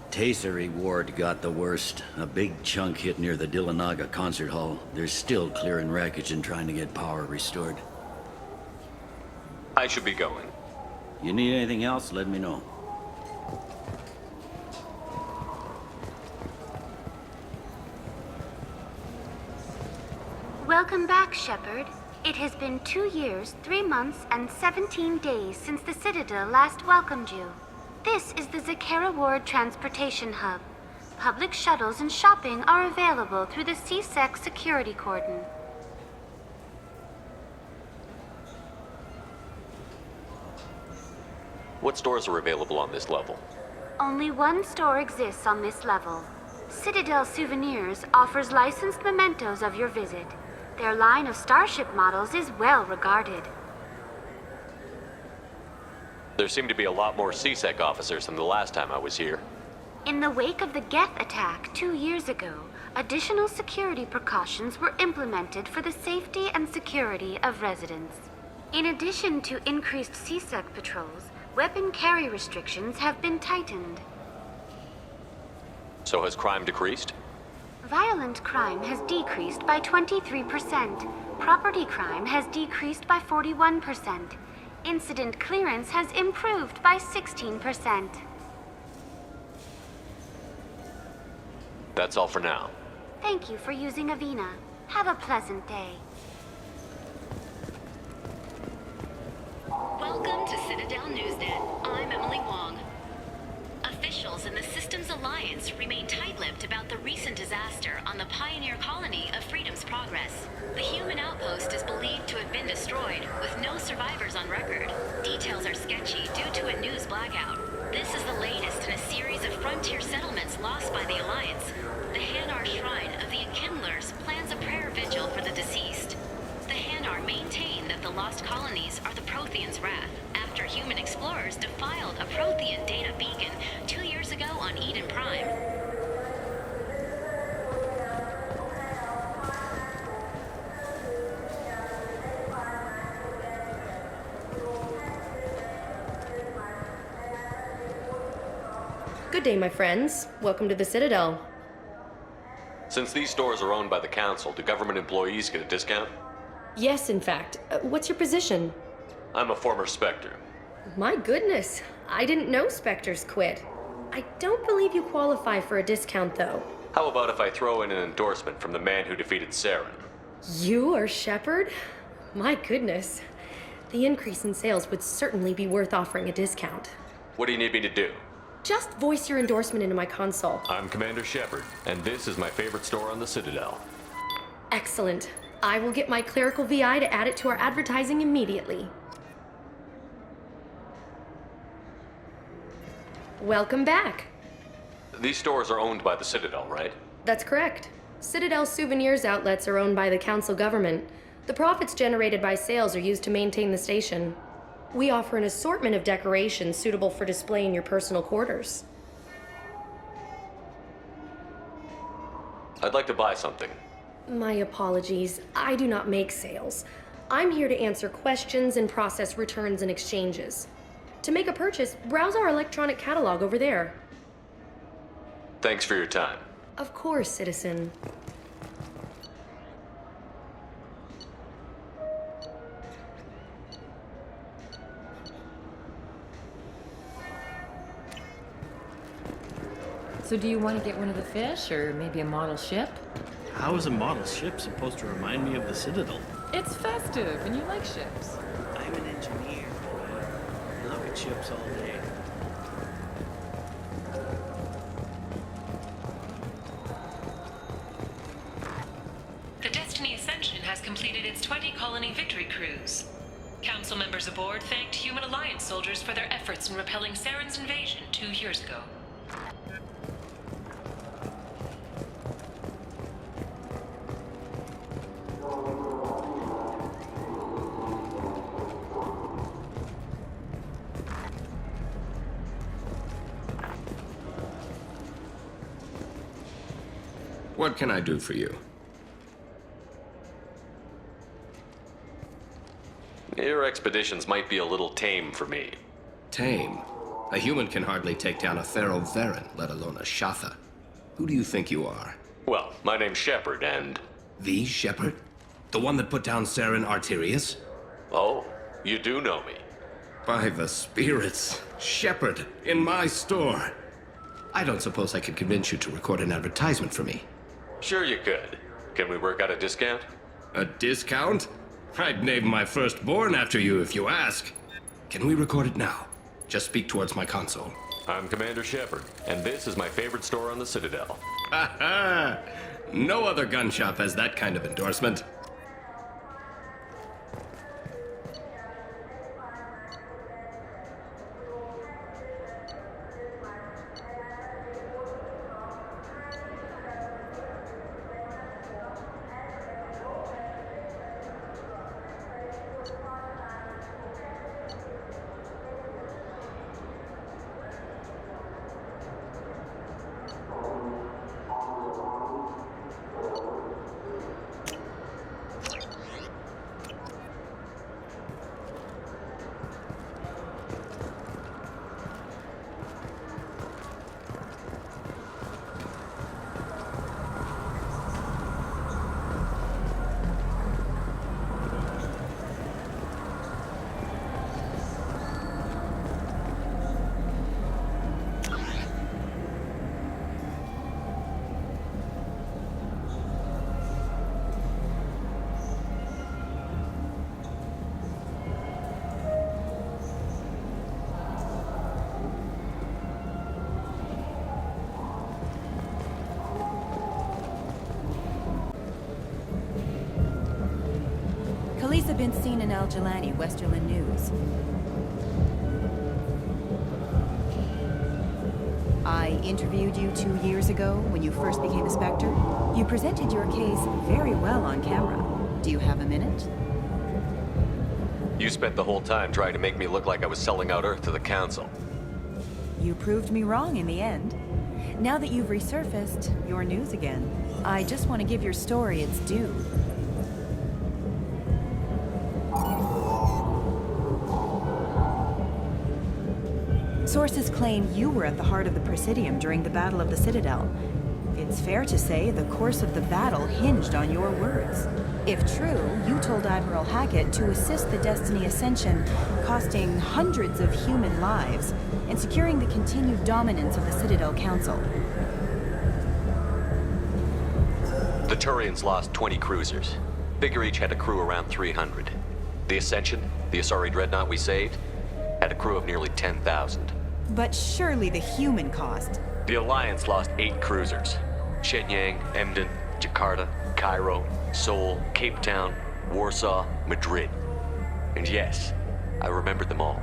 Tayseri Ward got the worst. A big chunk hit near the Dillanaga concert hall. They're still clearing wreckage and trying to get power restored. I should be going. You need anything else, let me know. Welcome back, Shepard. It has been 2 years, 3 months, and 17 days since the Citadel last welcomed you. This is the Zakera Ward Transportation Hub. Public shuttles and shopping are available through the C-Sec security cordon. What stores are available on this level? Only one store exists on this level. Citadel Souvenirs offers licensed mementos of your visit. Their line of Starship models is well regarded. There seem to be a lot more C-Sec officers than the last time I was here. In the wake of the Geth attack 2 years ago, additional security precautions were implemented for the safety and security of residents. In addition to increased CSEC patrols, weapon carry restrictions have been tightened. So has crime decreased? Violent crime has decreased by 23%. Property crime has decreased by 41%. Incident clearance has improved by 16%. That's all for now. Thank you for using Avina. Have a pleasant day. Welcome to Citadel Newsnet. I'm Emily Wong. Officials in the Systems Alliance remain tight-lipped about the recent disaster on the pioneer colony of Freedom's Progress. The human outpost is believed to have been destroyed, with no survivors on record. Details are sketchy due to a news blackout. This is the latest in a series of frontier settlements lost by the Alliance. The Hanar Shrine of the Enkindlers plans a prayer vigil for the deceased. The Hanar maintain that the lost colonies are the Protheans' wrath, after human explorers defiled a Prothean data beacon 2 years ago on Eden Prime. Good day, my friends. Welcome to the Citadel. Since these stores are owned by the Council, do government employees get a discount? Yes, in fact. What's your position? I'm a former Spectre. My goodness. I didn't know Spectres quit. I don't believe you qualify for a discount, though. How about if I throw in an endorsement from the man who defeated Saren? You are Shepard? My goodness. The increase in sales would certainly be worth offering a discount. What do you need me to do? Just voice your endorsement into my console. I'm Commander Shepard, and this is my favorite store on the Citadel. Excellent. I will get my clerical VI to add it to our advertising immediately. Welcome back. These stores are owned by the Citadel, right? That's correct. Citadel Souvenirs outlets are owned by the Council government. The profits generated by sales are used to maintain the station. We offer an assortment of decorations suitable for display in your personal quarters. I'd like to buy something. My apologies. I do not make sales. I'm here to answer questions and process returns and exchanges. To make a purchase, browse our electronic catalog over there. Thanks for your time. Of course, citizen. So do you want to get one of the fish, or maybe a model ship? How is a model ship supposed to remind me of the Citadel? It's festive, and you like ships. I'm an engineer. I look at ships all day. The Destiny Ascension has completed its 20-colony victory cruise. Council members aboard thanked Human Alliance soldiers for their efforts in repelling Saren's invasion 2 years ago. What can I do for you? Your expeditions might be a little tame for me. Tame? A human can hardly take down a Pharaoh Varen, let alone a Shatha. Who do you think you are? Well, my name's Shepard, and... The Shepard? The one that put down Saren Arterius? Oh, you do know me. By the spirits. Shepard, in my store. I don't suppose I could convince you to record an advertisement for me. Sure you could. Can we work out a discount? A discount? I'd name my firstborn after you if you ask. Can we record it now? Just speak towards my console. I'm Commander Shepard, and this is my favorite store on the Citadel. Ha ha! No other gun shop has that kind of endorsement. Bodies have been seen in El Jelani, Westerland News. I interviewed you 2 years ago when you first became a Spectre. You presented your case very well on camera. Do you have a minute? You spent the whole time trying to make me look like I was selling out Earth to the Council. You proved me wrong in the end. Now that you've resurfaced, you're news again. I just want to give your story its due. Sources claim you were at the heart of the Presidium during the Battle of the Citadel. It's fair to say the course of the battle hinged on your words. If true, you told Admiral Hackett to assist the Destiny Ascension, costing hundreds of human lives, and securing the continued dominance of the Citadel Council. The Turians lost 20 cruisers. Figure each had a crew around 300. The Ascension, the Asari dreadnought we saved, had a crew of nearly 10,000. But surely the human cost. The Alliance lost 8 cruisers. Shenyang, Emden, Jakarta, Cairo, Seoul, Cape Town, Warsaw, Madrid. And yes, I remembered them all.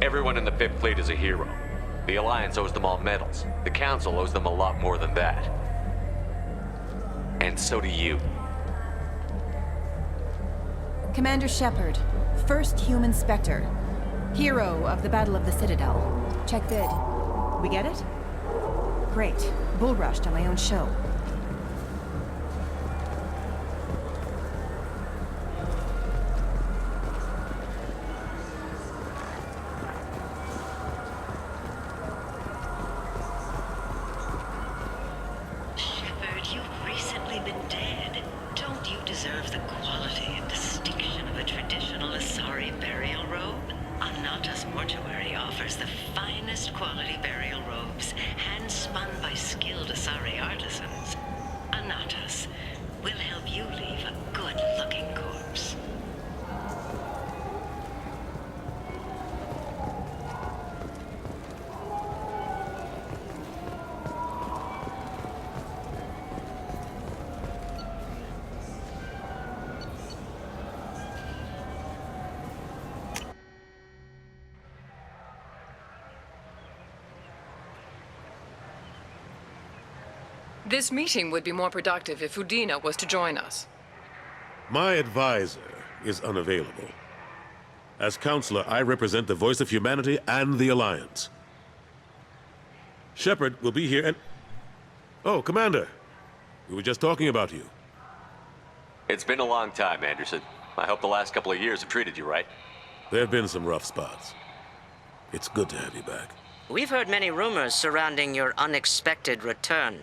Everyone in the Fifth Fleet is a hero. The Alliance owes them all medals. The Council owes them a lot more than that. And so do you. Commander Shepard, first human Spectre. Hero of the Battle of the Citadel. Check bid. We get it? Great. Bull rushed on my own show. Shepard, you've recently been dead. Don't you deserve the quality and distinction of a traditional Asari burial robe? Anatas Mortuary offers the finest quality burial robes, hand-spun by skilled Asari artisans. Anatas will help you leave a good-looking corpse. This meeting would be more productive if Udina was to join us. My advisor is unavailable. As counselor, I represent the voice of humanity and the Alliance. Shepard will be here and... Oh, Commander. We were just talking about you. It's been a long time, Anderson. I hope the last couple of years have treated you right. There have been some rough spots. It's good to have you back. We've heard many rumors surrounding your unexpected return.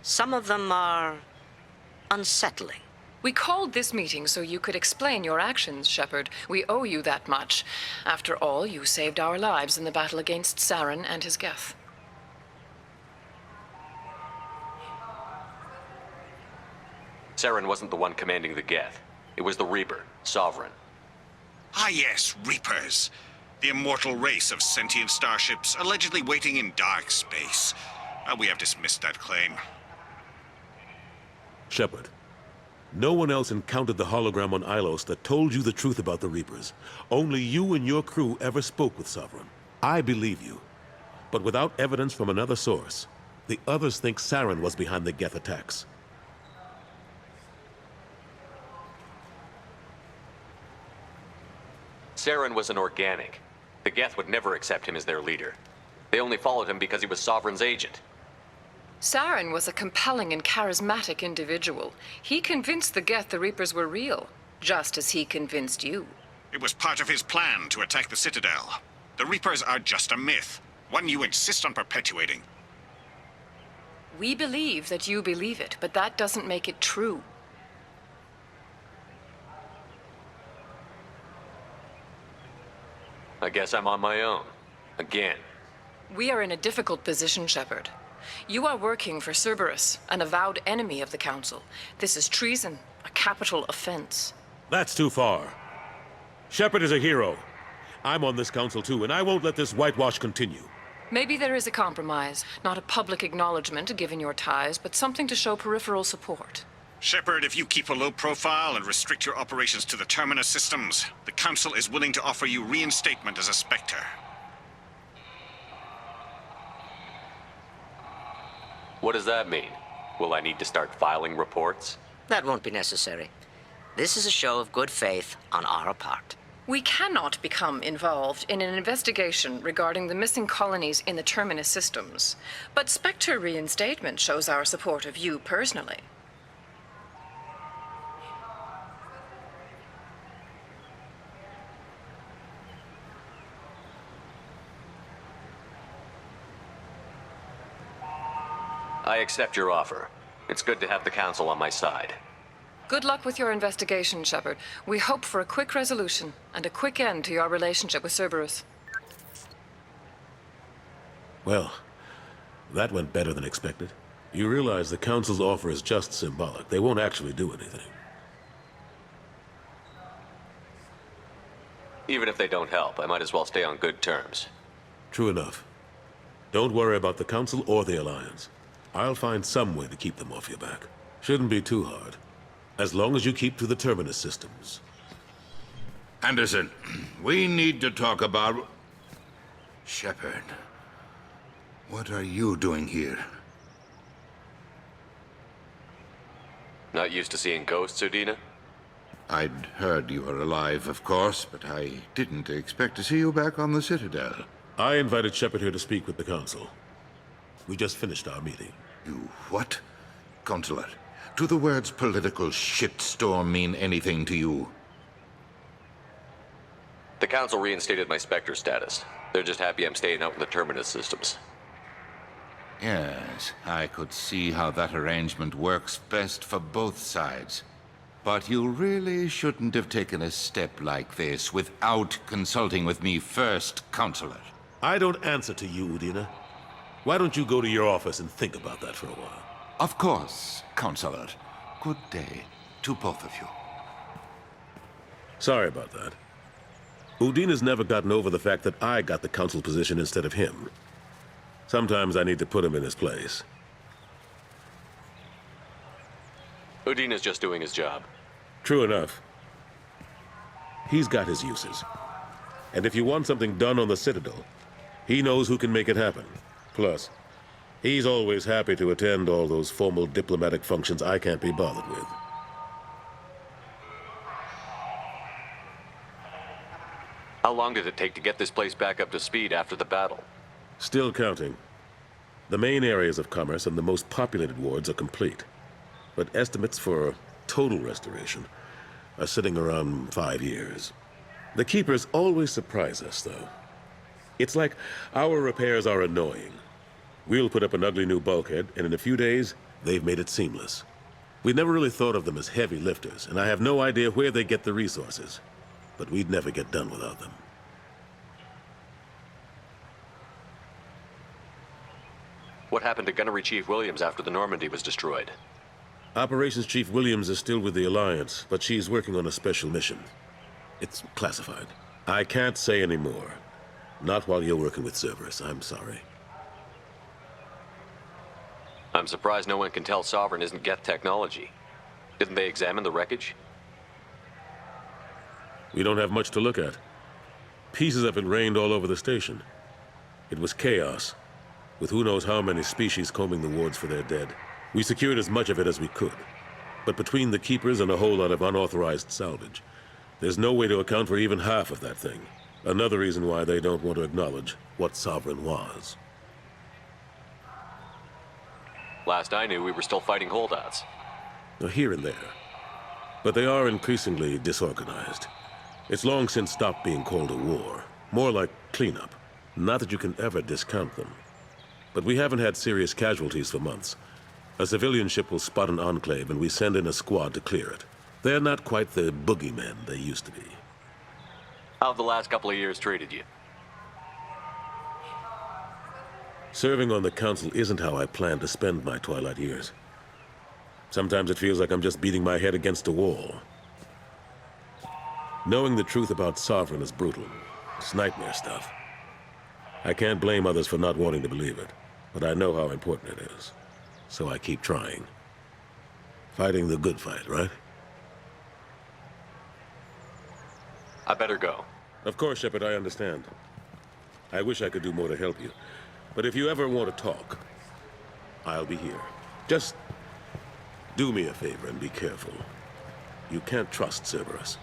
Some of them are unsettling. We called this meeting so you could explain your actions, Shepard. We owe you that much. After all, you saved our lives in the battle against Saren and his Geth. Saren wasn't the one commanding the Geth. It was the Reaper, Sovereign. Ah yes, Reapers. The immortal race of sentient starships allegedly waiting in dark space. We have dismissed that claim. Shepard, no one else encountered the hologram on Ilos that told you the truth about the Reapers. Only you and your crew ever spoke with Sovereign. I believe you. But without evidence from another source, the others think Saren was behind the Geth attacks. Saren was an organic. The Geth would never accept him as their leader. They only followed him because he was Sovereign's agent. Saren was a compelling and charismatic individual. He convinced the Geth the Reapers were real, just as he convinced you. It was part of his plan to attack the Citadel. The Reapers are just a myth, one you insist on perpetuating. We believe that you believe it, but that doesn't make it true. I guess I'm on my own. Again. We are in a difficult position, Shepard. You are working for Cerberus, an avowed enemy of the Council. This is treason, a capital offense. That's too far. Shepard is a hero. I'm on this council too, and I won't let this whitewash continue. Maybe there is a compromise. Not a public acknowledgement given your ties, but something to show peripheral support. Shepard, if you keep a low profile and restrict your operations to the Terminus systems, the Council is willing to offer you reinstatement as a Spectre. What does that mean? Will I need to start filing reports? That won't be necessary. This is a show of good faith on our part. We cannot become involved in an investigation regarding the missing colonies in the Terminus systems, but Spectre reinstatement shows our support of you personally. I accept your offer. It's good to have the Council on my side. Good luck with your investigation, Shepard. We hope for a quick resolution and a quick end to your relationship with Cerberus. Well, that went better than expected. You realize the Council's offer is just symbolic. They won't actually do anything. Even if they don't help, I might as well stay on good terms. True enough. Don't worry about the Council or the Alliance. I'll find some way to keep them off your back. Shouldn't be too hard. As long as you keep to the Terminus systems. Anderson, we need to talk about... Shepard. What are you doing here? Not used to seeing ghosts, Udina? I'd heard you were alive, of course, but I didn't expect to see you back on the Citadel. I invited Shepard here to speak with the Council. We just finished our meeting. You what? Consular, do the words political shitstorm mean anything to you? The Council reinstated my Spectre status. They're just happy I'm staying out in the Terminus systems. Yes, I could see how that arrangement works best for both sides. But you really shouldn't have taken a step like this without consulting with me first, Consular. I don't answer to you, Udina. Why don't you go to your office and think about that for a while? Of course, Consular. Good day to both of you. Sorry about that. Udina's never gotten over the fact that I got the Council position instead of him. Sometimes I need to put him in his place. Udina's just doing his job. True enough. He's got his uses. And if you want something done on the Citadel, he knows who can make it happen. Plus, he's always happy to attend all those formal diplomatic functions I can't be bothered with. How long did it take to get this place back up to speed after the battle? Still counting. The main areas of commerce and the most populated wards are complete. But estimates for total restoration are sitting around 5 years. The Keepers always surprise us, though. It's like our repairs are annoying. We'll put up an ugly new bulkhead, and in a few days, they've made it seamless. We never really thought of them as heavy lifters, and I have no idea where they get the resources. But we'd never get done without them. What happened to Gunnery Chief Williams after the Normandy was destroyed? Operations Chief Williams is still with the Alliance, but she's working on a special mission. It's classified. I can't say any more. Not while you're working with Cerberus, I'm sorry. I'm surprised no one can tell Sovereign isn't Geth technology. Didn't they examine the wreckage? We don't have much to look at. Pieces of it rained all over the station. It was chaos, with who knows how many species combing the wards for their dead. We secured as much of it as we could. But between the Keepers and a whole lot of unauthorized salvage, there's no way to account for even half of that thing. Another reason why they don't want to acknowledge what Sovereign was. Last I knew, we were still fighting holdouts. Here and there. But they are increasingly disorganized. It's long since stopped being called a war. More like cleanup. Not that you can ever discount them. But we haven't had serious casualties for months. A civilian ship will spot an enclave and we send in a squad to clear it. They're not quite the boogeymen they used to be. How have the last couple of years treated you? Serving on the Council isn't how I plan to spend my twilight years. Sometimes it feels like I'm just beating my head against a wall. Knowing the truth about Sovereign is brutal. It's nightmare stuff. I can't blame others for not wanting to believe it, but I know how important it is. So I keep trying. Fighting the good fight, right? I better go. Of course, Shepard, I understand. I wish I could do more to help you. But if you ever want to talk, I'll be here. Just do me a favor and be careful. You can't trust Cerberus.